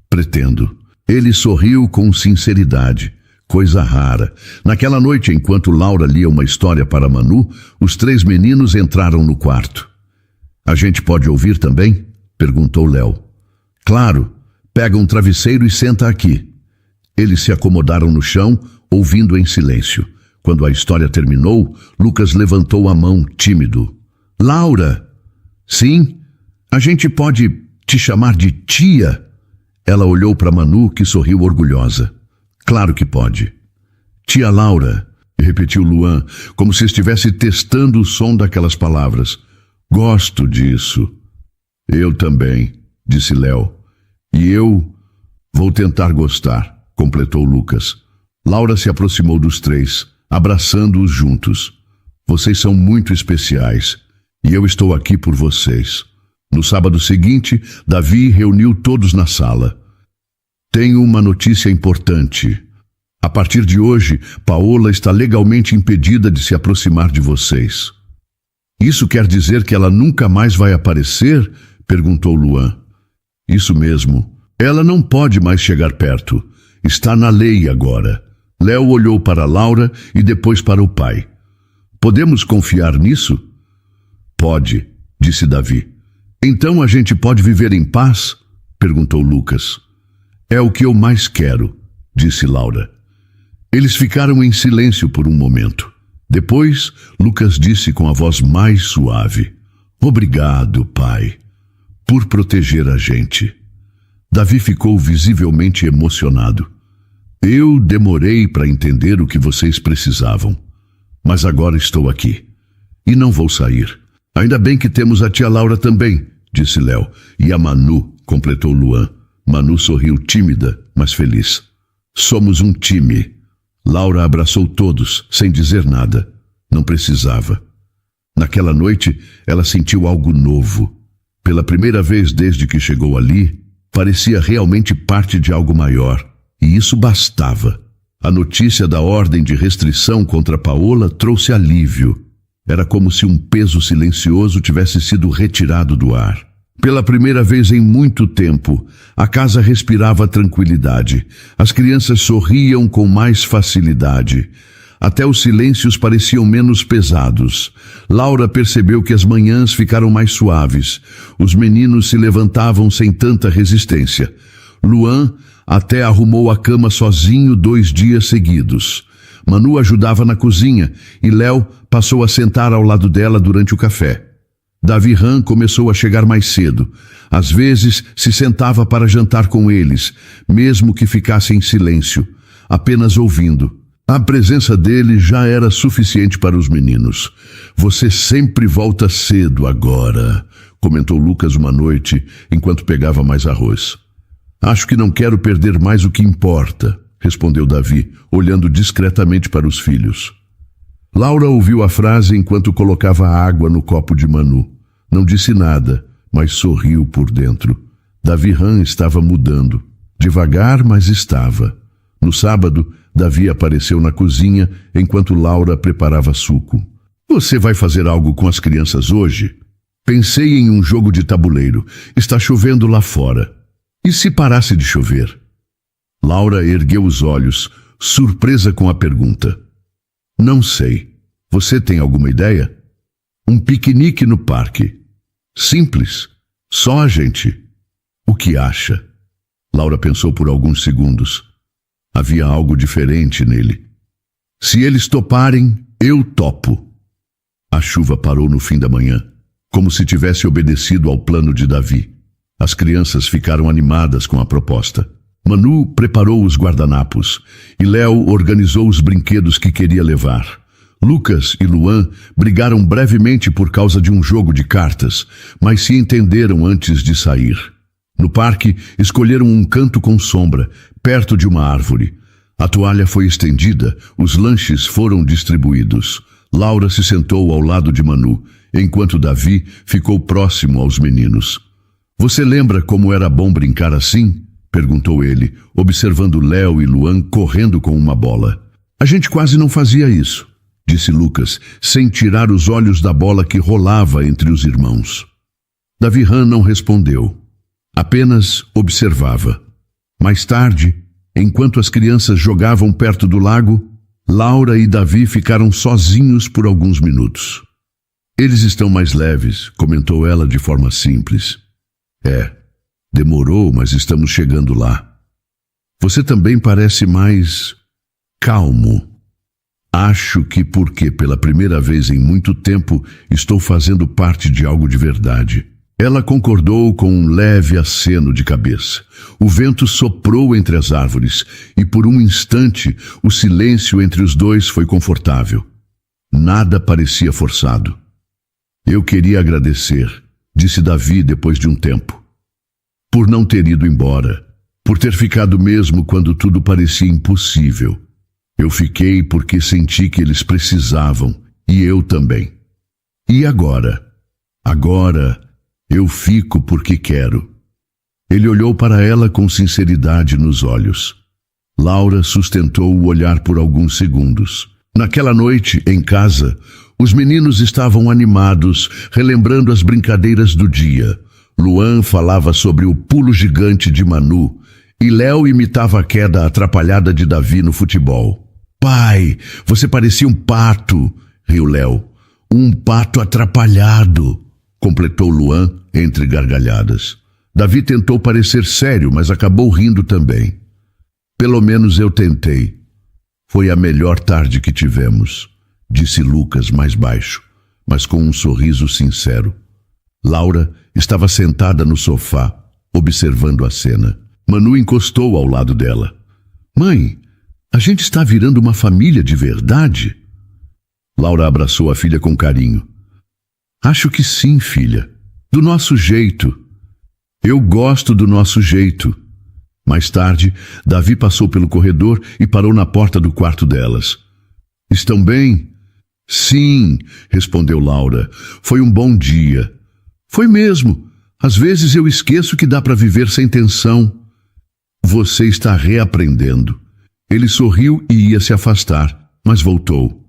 Pretendo. Ele sorriu com sinceridade, coisa rara. Naquela noite, enquanto Laura lia uma história para Manu, os 3 meninos entraram no quarto. A gente pode ouvir também? Perguntou Léo. Claro. Pega um travesseiro e senta aqui. Eles se acomodaram no chão, ouvindo em silêncio. Quando a história terminou, Lucas levantou a mão, tímido. Laura! Sim? A gente pode te chamar de tia? Ela olhou para Manu, que sorriu orgulhosa. Claro que pode. Tia Laura, repetiu Luan, como se estivesse testando o som daquelas palavras. Gosto disso. Eu também, disse Léo. E eu vou tentar gostar, completou Lucas. Laura se aproximou dos 3, abraçando-os juntos. Vocês são muito especiais, e eu estou aqui por vocês. No sábado seguinte, Davi reuniu todos na sala. Tenho uma notícia importante. A partir de hoje, Paola está legalmente impedida de se aproximar de vocês. Isso quer dizer que ela nunca mais vai aparecer? Perguntou Luan. Isso mesmo. Ela não pode mais chegar perto. Está na lei agora. Léo olhou para Laura e depois para o pai. Podemos confiar nisso? Pode, disse Davi. Então a gente pode viver em paz? Perguntou Lucas. É o que eu mais quero, disse Laura. Eles ficaram em silêncio por um momento. Depois, Lucas disse com a voz mais suave. Obrigado, pai, por proteger a gente. Davi ficou visivelmente emocionado. Eu demorei para entender o que vocês precisavam, mas agora estou aqui. E não vou sair. Ainda bem que temos a tia Laura também, disse Léo. E a Manu, completou Luan. Manu sorriu tímida, mas feliz. Somos um time. Laura abraçou todos, sem dizer nada. Não precisava. Naquela noite, ela sentiu algo novo. Pela primeira vez desde que chegou ali, parecia realmente parte de algo maior. E isso bastava. A notícia da ordem de restrição contra Paola trouxe alívio. Era como se um peso silencioso tivesse sido retirado do ar. Pela primeira vez em muito tempo, a casa respirava tranquilidade. As crianças sorriam com mais facilidade. Até os silêncios pareciam menos pesados. Laura percebeu que as manhãs ficaram mais suaves. Os meninos se levantavam sem tanta resistência. Luan até arrumou a cama sozinho 2 dias seguidos. Manu ajudava na cozinha e Léo passou a sentar ao lado dela durante o café. Davi Ram começou a chegar mais cedo. Às vezes se sentava para jantar com eles, mesmo que ficasse em silêncio, apenas ouvindo. A presença dele já era suficiente para os meninos. Você sempre volta cedo agora, comentou Lucas uma noite, enquanto pegava mais arroz. Acho que não quero perder mais o que importa, respondeu Davi, olhando discretamente para os filhos. Laura ouviu a frase enquanto colocava água no copo de Manu. Não disse nada, mas sorriu por dentro. Davi Ram estava mudando. Devagar, mas estava. No sábado, Davi apareceu na cozinha enquanto Laura preparava suco. Você vai fazer algo com as crianças hoje? Pensei em um jogo de tabuleiro. Está chovendo lá fora. E se parasse de chover? Laura ergueu os olhos, surpresa com a pergunta. Não sei. Você tem alguma ideia? Um piquenique no parque. Simples. Só a gente. O que acha? Laura pensou por alguns segundos. Havia algo diferente nele. Se eles toparem, eu topo. A chuva parou no fim da manhã, como se tivesse obedecido ao plano de Davi. As crianças ficaram animadas com a proposta. Manu preparou os guardanapos e Léo organizou os brinquedos que queria levar. Lucas e Luan brigaram brevemente por causa de um jogo de cartas, mas se entenderam antes de sair. No parque, escolheram um canto com sombra, perto de uma árvore. A toalha foi estendida, os lanches foram distribuídos. Laura se sentou ao lado de Manu, enquanto Davi ficou próximo aos meninos. Você lembra como era bom brincar assim? Perguntou ele, observando Léo e Luan correndo com uma bola. A gente quase não fazia isso, disse Lucas, sem tirar os olhos da bola que rolava entre os irmãos. Davi Ram não respondeu. Apenas observava. Mais tarde, enquanto as crianças jogavam perto do lago, Laura e Davi ficaram sozinhos por alguns minutos. Eles estão mais leves, comentou ela de forma simples. Demorou, mas estamos chegando lá. Você também parece mais calmo. Acho que porque pela primeira vez em muito tempo estou fazendo parte de algo de verdade. Ela concordou com um leve aceno de cabeça. O vento soprou entre as árvores e por um instante o silêncio entre os dois foi confortável. Nada parecia forçado. Eu queria agradecer, disse Davi depois de um tempo. Por não ter ido embora, por ter ficado mesmo quando tudo parecia impossível. Eu fiquei porque senti que eles precisavam, e eu também. E agora? Agora eu fico porque quero. Ele olhou para ela com sinceridade nos olhos. Laura sustentou o olhar por alguns segundos. Naquela noite, em casa, os meninos estavam animados, relembrando as brincadeiras do dia. Luan falava sobre o pulo gigante de Manu, e Léo imitava a queda atrapalhada de Davi no futebol. Pai, você parecia um pato, riu Léo. Um pato atrapalhado, completou Luan entre gargalhadas. Davi tentou parecer sério, mas acabou rindo também. Pelo menos eu tentei. Foi a melhor tarde que tivemos, disse Lucas mais baixo, mas com um sorriso sincero. Laura estava sentada no sofá, observando a cena. Manu encostou ao lado dela. Mãe, A gente está virando uma família de verdade? Laura abraçou a filha com carinho. Acho que sim, filha. Do nosso jeito. Eu gosto do nosso jeito. Mais tarde, Davi passou pelo corredor e parou na porta do quarto delas. Estão bem? Sim, respondeu Laura. Foi um bom dia. Foi mesmo. Às vezes eu esqueço que dá para viver sem tensão. Você está reaprendendo. Ele sorriu e ia se afastar, mas voltou.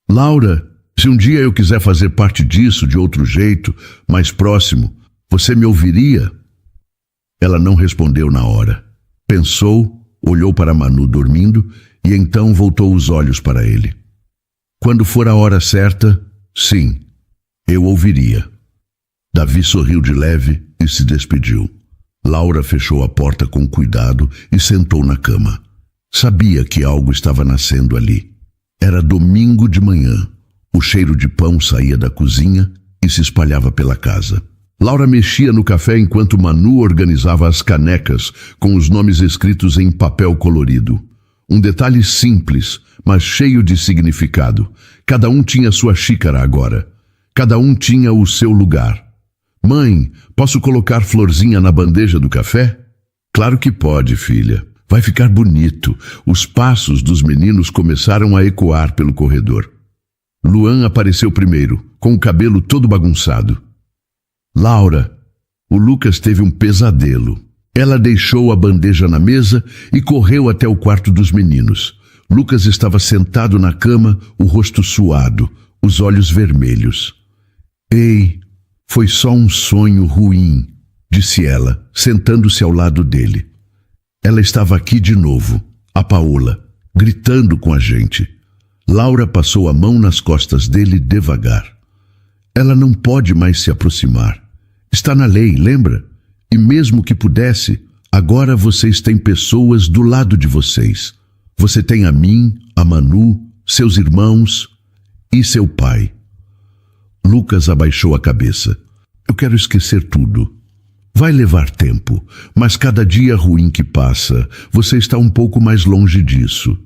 Laura, se um dia eu quiser fazer parte disso de outro jeito, mais próximo, você me ouviria? Ela não respondeu na hora. Pensou, olhou para Manu dormindo e então voltou os olhos para ele. Quando for a hora certa, sim, eu ouviria. Davi sorriu de leve e se despediu. Laura fechou a porta com cuidado e sentou na cama. Sabia que algo estava nascendo ali. Era domingo de manhã. O cheiro de pão saía da cozinha e se espalhava pela casa. Laura mexia no café enquanto Manu organizava as canecas com os nomes escritos em papel colorido. Um detalhe simples, mas cheio de significado. Cada um tinha sua xícara agora. Cada um tinha o seu lugar. Mãe, posso colocar florzinha na bandeja do café? Claro que pode, filha. Vai ficar bonito. Os passos dos meninos começaram a ecoar pelo corredor. Luan apareceu primeiro, com o cabelo todo bagunçado. Laura, o Lucas teve um pesadelo. Ela deixou a bandeja na mesa e correu até o quarto dos meninos. Lucas estava sentado na cama, o rosto suado, os olhos vermelhos. Ei, foi só um sonho ruim, disse ela, sentando-se ao lado dele. Ela estava aqui de novo, a Paola, gritando com a gente. Laura passou a mão nas costas dele devagar. Ela não pode mais se aproximar. Está na lei, lembra? E mesmo que pudesse, agora vocês têm pessoas do lado de vocês. Você tem a mim, a Manu, seus irmãos e seu pai. Lucas abaixou a cabeça. Eu quero esquecer tudo. Vai levar tempo, mas cada dia ruim que passa, você está um pouco mais longe disso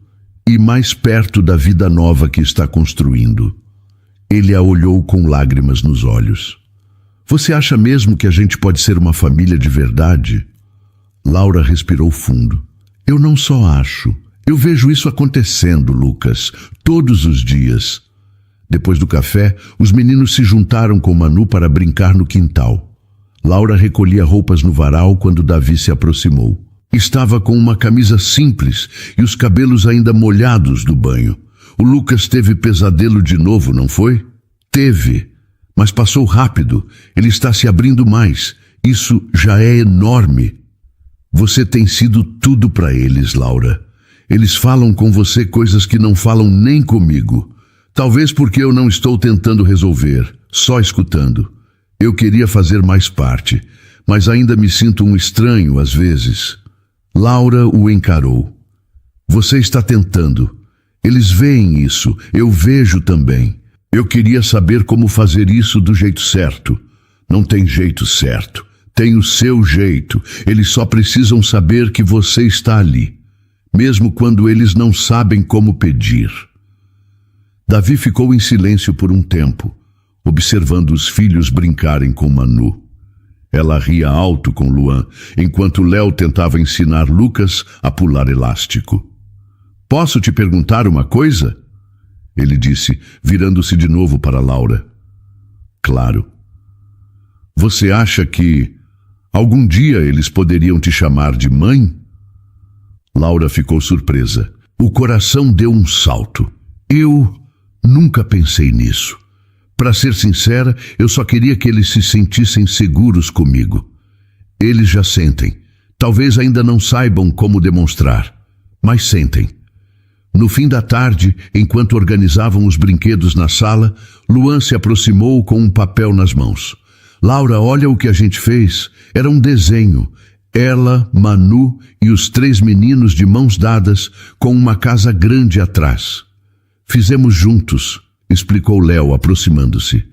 e mais perto da vida nova que está construindo. Ele a olhou com lágrimas nos olhos. Você acha mesmo que a gente pode ser uma família de verdade? Laura respirou fundo. Eu não só acho. Eu vejo isso acontecendo, Lucas, todos os dias. Depois do café, os meninos se juntaram com Manu para brincar no quintal. Laura recolhia roupas no varal quando Davi se aproximou. Estava com uma camisa simples e os cabelos ainda molhados do banho. O Lucas teve pesadelo de novo, não foi? Teve. Mas passou rápido, ele está se abrindo mais. Isso já é enorme. Você tem sido tudo para eles, Laura. Eles falam com você coisas que não falam nem comigo. Talvez porque eu não estou tentando resolver, só escutando. Eu queria fazer mais parte, mas ainda me sinto um estranho às vezes. Laura o encarou. Você está tentando. Eles veem isso, eu vejo também. Eu queria saber como fazer isso do jeito certo. Não tem jeito certo. Tem o seu jeito. Eles só precisam saber que você está ali, mesmo quando eles não sabem como pedir. Davi ficou em silêncio por um tempo, observando os filhos brincarem com Manu. Ela ria alto com Luan, enquanto Léo tentava ensinar Lucas a pular elástico. Posso te perguntar uma coisa? Ele disse, virando-se de novo para Laura. Claro. Você acha que algum dia eles poderiam te chamar de mãe? Laura ficou surpresa. O coração deu um salto. Eu nunca pensei nisso. Para ser sincera, eu só queria que eles se sentissem seguros comigo. Eles já sentem. Talvez ainda não saibam como demonstrar, mas sentem. No fim da tarde, enquanto organizavam os brinquedos na sala, Luan se aproximou com um papel nas mãos. Laura, olha o que a gente fez. Era um desenho. Ela, Manu e os 3 meninos de mãos dadas com uma casa grande atrás. Fizemos juntos, explicou Léo, aproximando-se.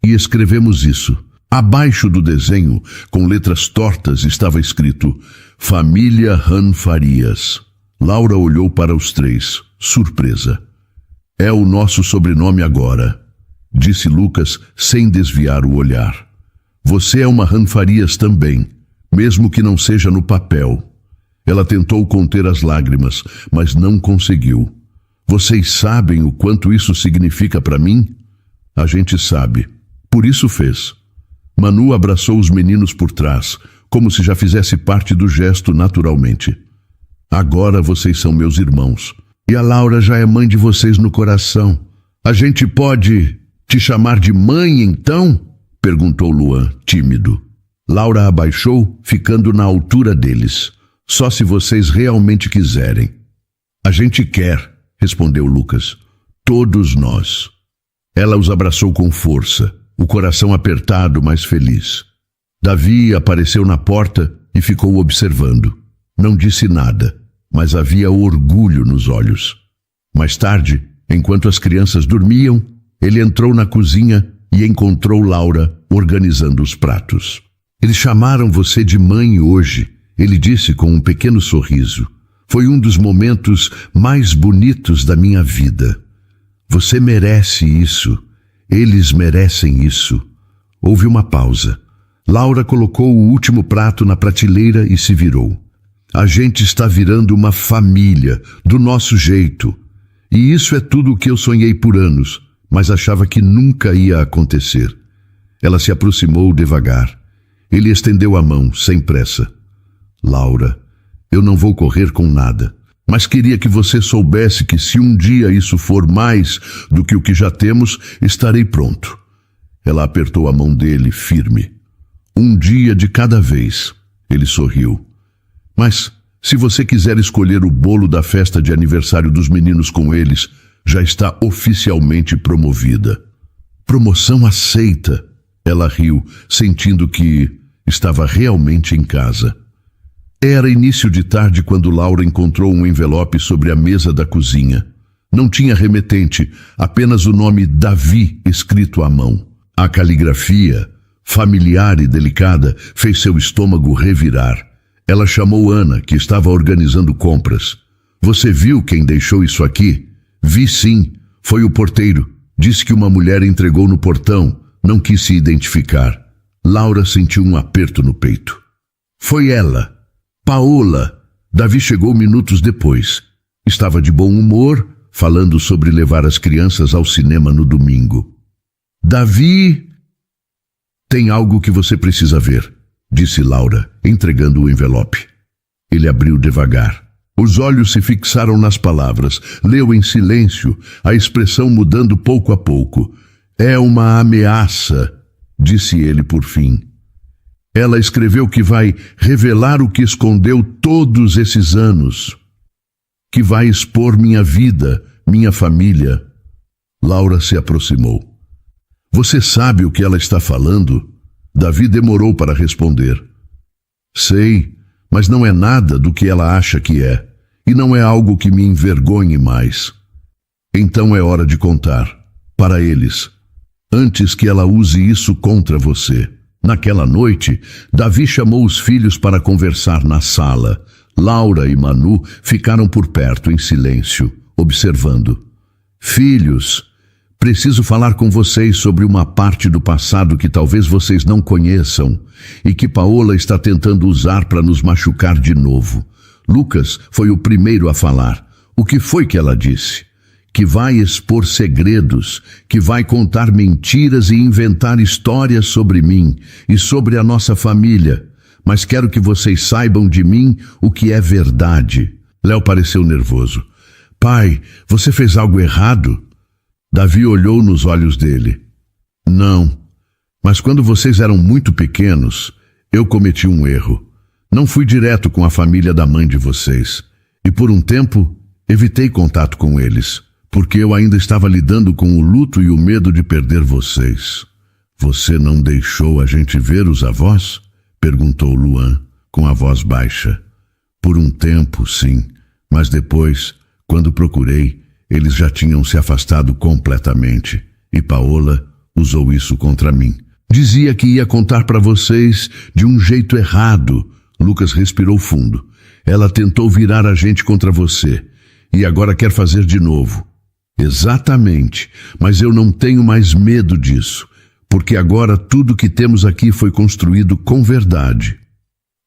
E escrevemos isso. Abaixo do desenho, com letras tortas, estava escrito Família Han Farias. Laura olhou para os três, surpresa. É o nosso sobrenome agora, disse Lucas sem desviar o olhar. Você é uma Ranfarias também, mesmo que não seja no papel. Ela tentou conter as lágrimas, mas não conseguiu. Vocês sabem o quanto isso significa para mim? A gente sabe. Por isso fez. Manu abraçou os meninos por trás, como se já fizesse parte do gesto naturalmente. Agora vocês são meus irmãos. E a Laura já é mãe de vocês no coração. A gente pode te chamar de mãe, então? Perguntou Luan, tímido. Laura abaixou, ficando na altura deles. Só se vocês realmente quiserem. A gente quer, respondeu Lucas. Todos nós. Ela os abraçou com força, o coração apertado, mas feliz. Davi apareceu na porta e ficou observando. Não disse nada, mas havia orgulho nos olhos. Mais tarde, enquanto as crianças dormiam, ele entrou na cozinha e encontrou Laura organizando os pratos. Eles chamaram você de mãe hoje, ele disse com um pequeno sorriso. Foi um dos momentos mais bonitos da minha vida. Você merece isso. Eles merecem isso. Houve uma pausa. Laura colocou o último prato na prateleira e se virou. A gente está virando uma família, do nosso jeito. E isso é tudo o que eu sonhei por anos, mas achava que nunca ia acontecer. Ela se aproximou devagar. Ele estendeu a mão, sem pressa. Laura, eu não vou correr com nada, mas queria que você soubesse que se um dia isso for mais do que o que já temos, estarei pronto. Ela apertou a mão dele, firme. Um dia de cada vez. Ele sorriu. Mas, se você quiser escolher o bolo da festa de aniversário dos meninos com eles, já está oficialmente promovida. Promoção aceita. Ela riu, sentindo que estava realmente em casa. Era início de tarde quando Laura encontrou um envelope sobre a mesa da cozinha. Não tinha remetente, apenas o nome Davi escrito à mão. A caligrafia, familiar e delicada, fez seu estômago revirar. Ela chamou Ana, que estava organizando compras. Você viu quem deixou isso aqui? Vi sim, foi o porteiro. Disse que uma mulher entregou no portão, não quis se identificar. Laura sentiu um aperto no peito. Foi ela. Paola. Davi chegou minutos depois. Estava de bom humor, falando sobre levar as crianças ao cinema no domingo. Davi, tem algo que você precisa ver, disse Laura, entregando o envelope. Ele abriu devagar. Os olhos se fixaram nas palavras. Leu em silêncio, a expressão mudando pouco a pouco. É uma ameaça, disse ele por fim. Ela escreveu que vai revelar o que escondeu todos esses anos. Que vai expor minha vida, minha família. Laura se aproximou. Você sabe o que ela está falando? Davi demorou para responder. Sei, mas não é nada do que ela acha que é. E não é algo que me envergonhe mais. Então é hora de contar. Para eles. Antes que ela use isso contra você. Naquela noite, Davi chamou os filhos para conversar na sala. Laura e Manu ficaram por perto em silêncio, observando. Filhos, preciso falar com vocês sobre uma parte do passado que talvez vocês não conheçam e que Paola está tentando usar para nos machucar de novo. Lucas foi o primeiro a falar. O que foi que ela disse? Que vai expor segredos, que vai contar mentiras e inventar histórias sobre mim e sobre a nossa família. Mas quero que vocês saibam de mim o que é verdade. Léo pareceu nervoso. Pai, você fez algo errado? Davi olhou nos olhos dele. Não, mas quando vocês eram muito pequenos, eu cometi um erro. Não fui direto com a família da mãe de vocês. E por um tempo, evitei contato com eles. Porque eu ainda estava lidando com o luto e o medo de perder vocês. Você não deixou a gente ver os avós? Perguntou Luan, com a voz baixa. Por um tempo, sim, mas depois, quando procurei, eles já tinham se afastado completamente. E Paola usou isso contra mim. Dizia que ia contar para vocês de um jeito errado. Lucas respirou fundo. Ela tentou virar a gente contra você e agora quer fazer de novo. Exatamente, mas eu não tenho mais medo disso, porque agora tudo que temos aqui foi construído com verdade.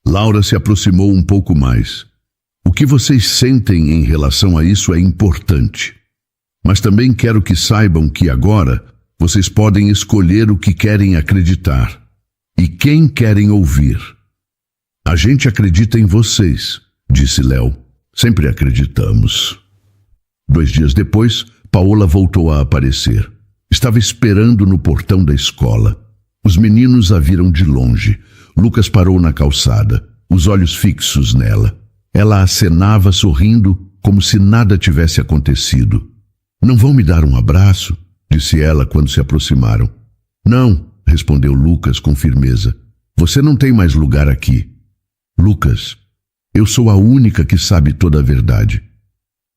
Laura se aproximou um pouco mais. O que vocês sentem em relação a isso é importante. Mas também quero que saibam que agora vocês podem escolher o que querem acreditar e quem querem ouvir. A gente acredita em vocês, disse Léo. Sempre acreditamos. 2 dias depois, Paola voltou a aparecer. Estava esperando no portão da escola. Os meninos a viram de longe. Lucas parou na calçada, os olhos fixos nela. Ela acenava sorrindo, como se nada tivesse acontecido. Não vão me dar um abraço? Disse ela quando se aproximaram. Não, respondeu Lucas com firmeza. Você não tem mais lugar aqui. Lucas, eu sou a única que sabe toda a verdade.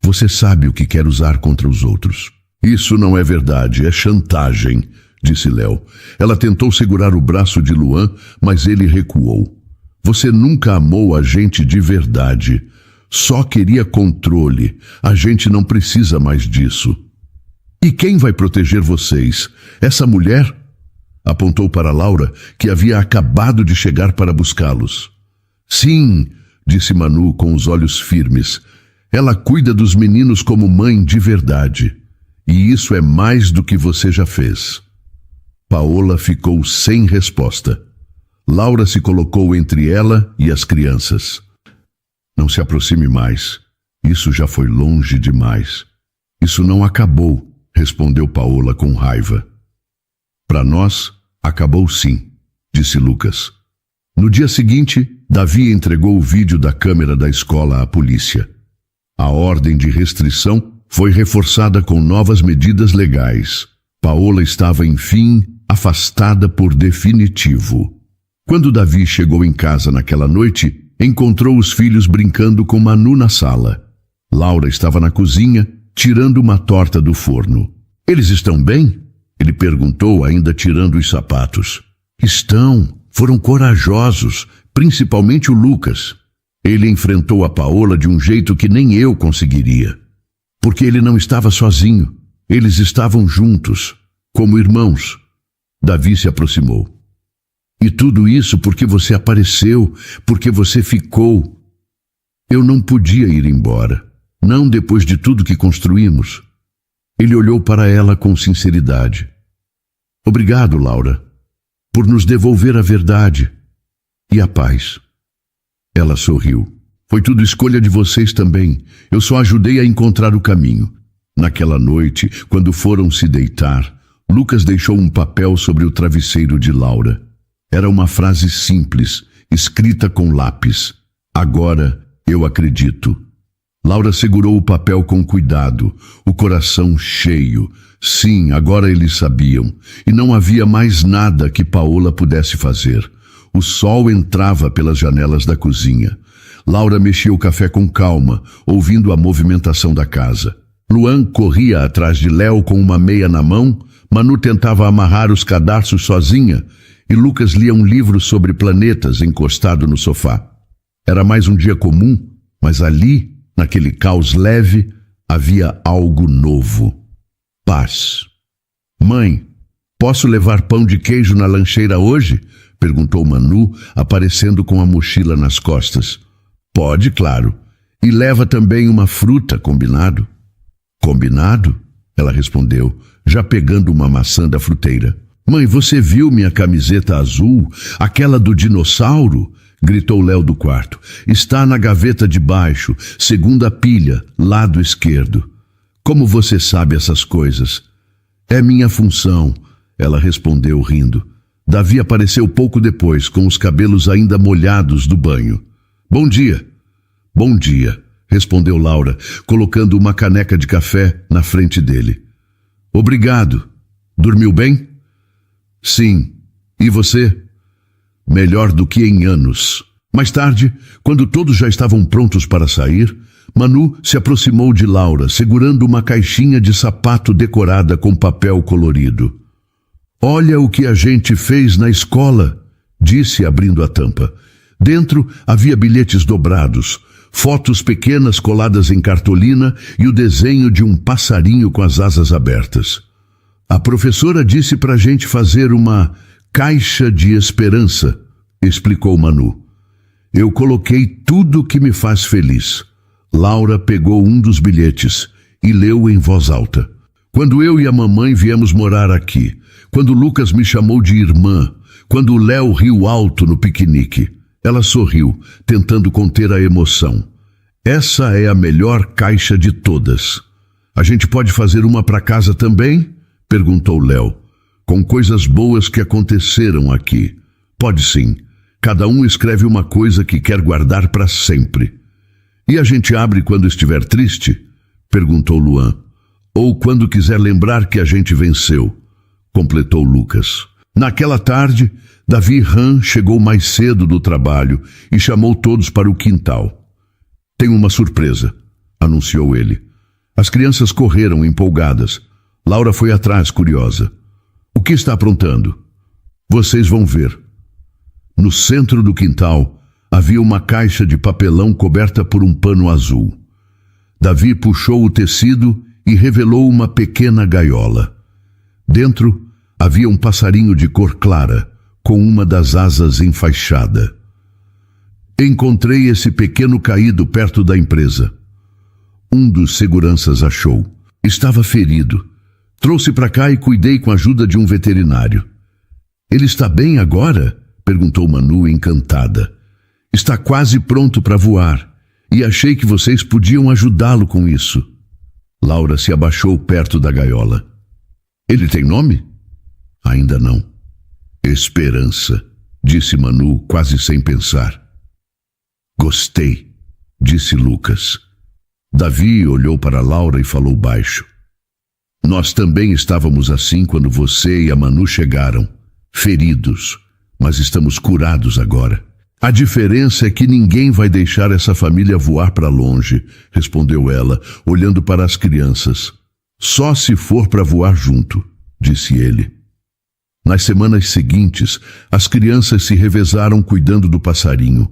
Você sabe o que quer usar contra os outros. Isso não é verdade, é chantagem, disse Léo. Ela tentou segurar o braço de Luan, mas ele recuou. Você nunca amou a gente de verdade. Só queria controle. A gente não precisa mais disso. E quem vai proteger vocês? Essa mulher? Apontou para Laura, que havia acabado de chegar para buscá-los. Sim, disse Manu com os olhos firmes. Ela cuida dos meninos como mãe de verdade. E isso é mais do que você já fez. Paola ficou sem resposta. Laura se colocou entre ela e as crianças. Não se aproxime mais. Isso já foi longe demais. Isso não acabou, respondeu Paola com raiva. Para nós, acabou sim, disse Lucas. No dia seguinte, Davi entregou o vídeo da câmera da escola à polícia. A ordem de restrição foi reforçada com novas medidas legais. Paola estava, enfim, afastada por definitivo. Quando Davi chegou em casa naquela noite, encontrou os filhos brincando com Manu na sala. Laura estava na cozinha, tirando uma torta do forno. Eles estão bem? Ele perguntou, ainda tirando os sapatos. Estão. Foram corajosos, principalmente o Lucas. Ele enfrentou a Paola de um jeito que nem eu conseguiria. Porque ele não estava sozinho. Eles estavam juntos, como irmãos. Davi se aproximou. E tudo isso porque você apareceu, porque você ficou. Eu não podia ir embora, não depois de tudo que construímos. Ele olhou para ela com sinceridade. Obrigado, Laura, por nos devolver a verdade e a paz. Ela sorriu. Foi tudo escolha de vocês também. Eu só ajudei a encontrar o caminho. Naquela noite, quando foram se deitar, Lucas deixou um papel sobre o travesseiro de Laura. Era uma frase simples, escrita com lápis. Agora eu acredito. Laura segurou o papel com cuidado, o coração cheio. Sim, agora eles sabiam. E não havia mais nada que Paola pudesse fazer. O sol entrava pelas janelas da cozinha. Laura mexia o café com calma, ouvindo a movimentação da casa. Luan corria atrás de Léo com uma meia na mão, Manu tentava amarrar os cadarços sozinha e Lucas lia um livro sobre planetas encostado no sofá. Era mais um dia comum, mas ali, naquele caos leve, havia algo novo. Paz. Mãe, posso levar pão de queijo na lancheira hoje? Perguntou Manu, aparecendo com a mochila nas costas. Pode, claro. E leva também uma fruta, combinado? Combinado? Ela respondeu, já pegando uma maçã da fruteira. Mãe, você viu minha camiseta azul? Aquela do dinossauro? Gritou Léo do quarto. Está na gaveta de baixo, segunda pilha, lado esquerdo. Como você sabe essas coisas? É minha função, ela respondeu rindo. Davi apareceu pouco depois, com os cabelos ainda molhados do banho. Bom dia. Bom dia, respondeu Laura, colocando uma caneca de café na frente dele. Obrigado. Dormiu bem? Sim. E você? Melhor do que em anos. Mais tarde, quando todos já estavam prontos para sair, Manu se aproximou de Laura, segurando uma caixinha de sapato decorada com papel colorido. Olha o que a gente fez na escola, disse abrindo a tampa. Dentro havia bilhetes dobrados, fotos pequenas coladas em cartolina e o desenho de um passarinho com as asas abertas. A professora disse para a gente fazer uma caixa de esperança, explicou Manu. Eu coloquei tudo que me faz feliz. Laura pegou um dos bilhetes e leu em voz alta. Quando eu e a mamãe viemos morar aqui, quando Lucas me chamou de irmã, quando o Léo riu alto no piquenique, ela sorriu, tentando conter a emoção. Essa é a melhor caixa de todas. A gente pode fazer uma para casa também? Perguntou Léo. Com coisas boas que aconteceram aqui. Pode sim. Cada um escreve uma coisa que quer guardar para sempre. E a gente abre quando estiver triste? Perguntou Luan. Ou quando quiser lembrar que a gente venceu, completou Lucas. Naquela tarde, Davi Han chegou mais cedo do trabalho e chamou todos para o quintal. Tem uma surpresa, anunciou ele. As crianças correram empolgadas. Laura foi atrás, curiosa. O que está aprontando? Vocês vão ver. No centro do quintal, havia uma caixa de papelão coberta por um pano azul. Davi puxou o tecido e revelou uma pequena gaiola. Dentro, havia um passarinho de cor clara, com uma das asas enfaixada. Encontrei esse pequeno caído perto da empresa. Um dos seguranças achou. Estava ferido. Trouxe para cá e cuidei com a ajuda de um veterinário. Ele está bem agora? Perguntou Manu, encantada. Está quase pronto para voar, e achei que vocês podiam ajudá-lo com isso. Laura se abaixou perto da gaiola. Ele tem nome? Ainda não. Esperança, disse Manu, quase sem pensar. Gostei, disse Lucas. Davi olhou para Laura e falou baixo. Nós também estávamos assim quando você e a Manu chegaram, feridos, mas estamos curados agora. A diferença é que ninguém vai deixar essa família voar para longe, respondeu ela, olhando para as crianças. Só se for para voar junto, disse ele. Nas semanas seguintes, as crianças se revezaram cuidando do passarinho.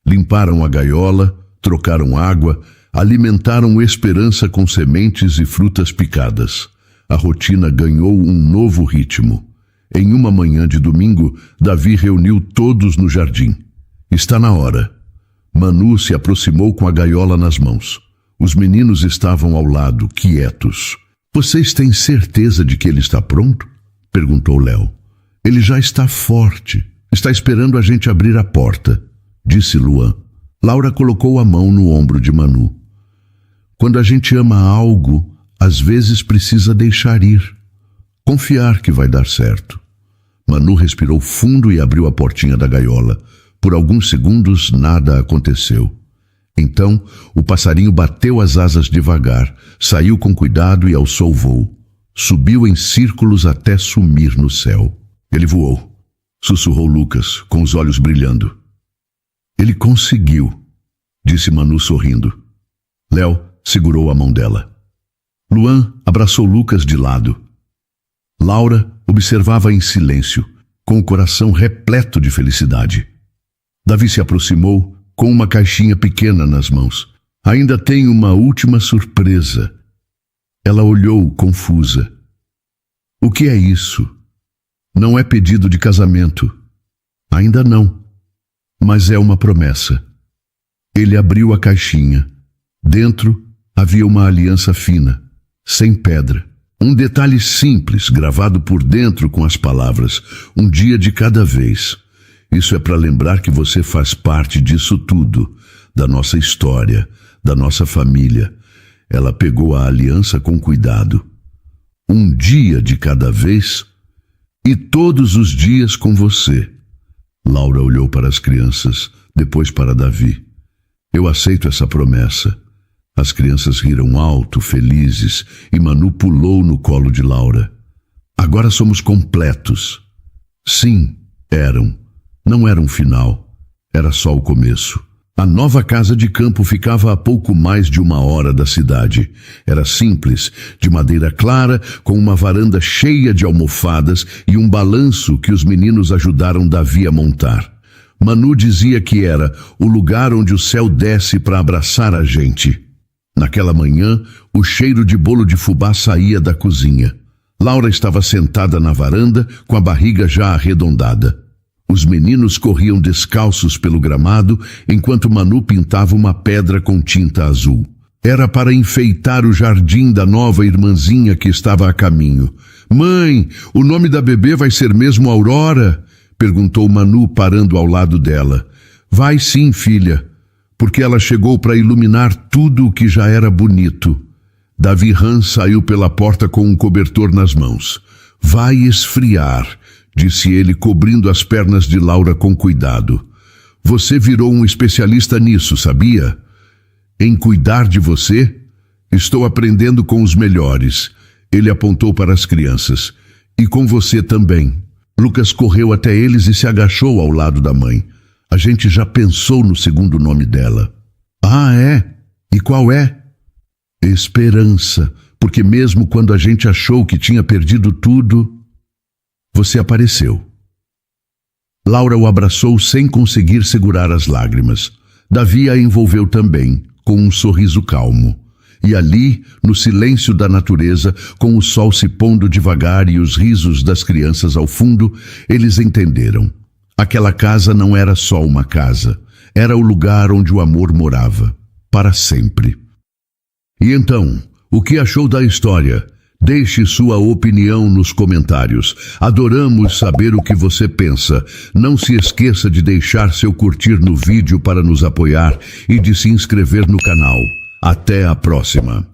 Limparam a gaiola, trocaram água, alimentaram Esperança com sementes e frutas picadas. A rotina ganhou um novo ritmo. Em uma manhã de domingo, Davi reuniu todos no jardim. Está na hora. Manu se aproximou com a gaiola nas mãos. Os meninos estavam ao lado, quietos. Vocês têm certeza de que ele está pronto? Perguntou Léo. Ele já está forte. Está esperando a gente abrir a porta, disse Luan. Laura colocou a mão no ombro de Manu. Quando a gente ama algo, às vezes precisa deixar ir. Confiar que vai dar certo. Manu respirou fundo e abriu a portinha da gaiola. Por alguns segundos, nada aconteceu. Então, o passarinho bateu as asas devagar, saiu com cuidado e alçou voo. Subiu em círculos até sumir no céu. Ele voou, sussurrou Lucas, com os olhos brilhando. Ele conseguiu, disse Manu sorrindo. Léo segurou a mão dela. Luan abraçou Lucas de lado. Laura observava em silêncio, com o coração repleto de felicidade. Davi se aproximou com uma caixinha pequena nas mãos. Ainda tenho uma última surpresa. Ela olhou confusa. O que é isso? Não é pedido de casamento. Ainda não. Mas é uma promessa. Ele abriu a caixinha. Dentro havia uma aliança fina, sem pedra. Um detalhe simples gravado por dentro com as palavras: um dia de cada vez. Isso é para lembrar que você faz parte disso tudo, da nossa história, da nossa família. Ela pegou a aliança com cuidado. Um dia de cada vez e todos os dias com você. Laura olhou para as crianças, depois para Davi. Eu aceito essa promessa. As crianças riram alto, felizes, e Manu pulou no colo de Laura. Agora somos completos. Sim, eram. Não era um final, era só o começo. A nova casa de campo ficava a pouco mais de 1 hora da cidade. Era simples, de madeira clara, com uma varanda cheia de almofadas e um balanço que os meninos ajudaram Davi a montar. Manu dizia que era o lugar onde o céu desce para abraçar a gente. Naquela manhã, o cheiro de bolo de fubá saía da cozinha. Laura estava sentada na varanda, com a barriga já arredondada. Os meninos corriam descalços pelo gramado, enquanto Manu pintava uma pedra com tinta azul. Era para enfeitar o jardim da nova irmãzinha que estava a caminho. "Mãe, o nome da bebê vai ser mesmo Aurora?" perguntou Manu, parando ao lado dela. "Vai sim, filha, porque ela chegou para iluminar tudo o que já era bonito." Davi Han saiu pela porta com um cobertor nas mãos. "Vai esfriar", disse ele, cobrindo as pernas de Laura com cuidado. "Você virou um especialista nisso, sabia? Em cuidar de você? Estou aprendendo com os melhores." Ele apontou para as crianças. "E com você também." Lucas correu até eles e se agachou ao lado da mãe. "A gente já pensou no segundo nome dela." "Ah, é? E qual é?" "Esperança, porque mesmo quando a gente achou que tinha perdido tudo, você apareceu." Laura o abraçou sem conseguir segurar as lágrimas. Davi a envolveu também, com um sorriso calmo. E ali, no silêncio da natureza, com o sol se pondo devagar e os risos das crianças ao fundo, eles entenderam. Aquela casa não era só uma casa, era o lugar onde o amor morava, para sempre. E então, o que achou da história? Deixe sua opinião nos comentários. Adoramos saber o que você pensa. Não se esqueça de deixar seu curtir no vídeo para nos apoiar e de se inscrever no canal. Até a próxima!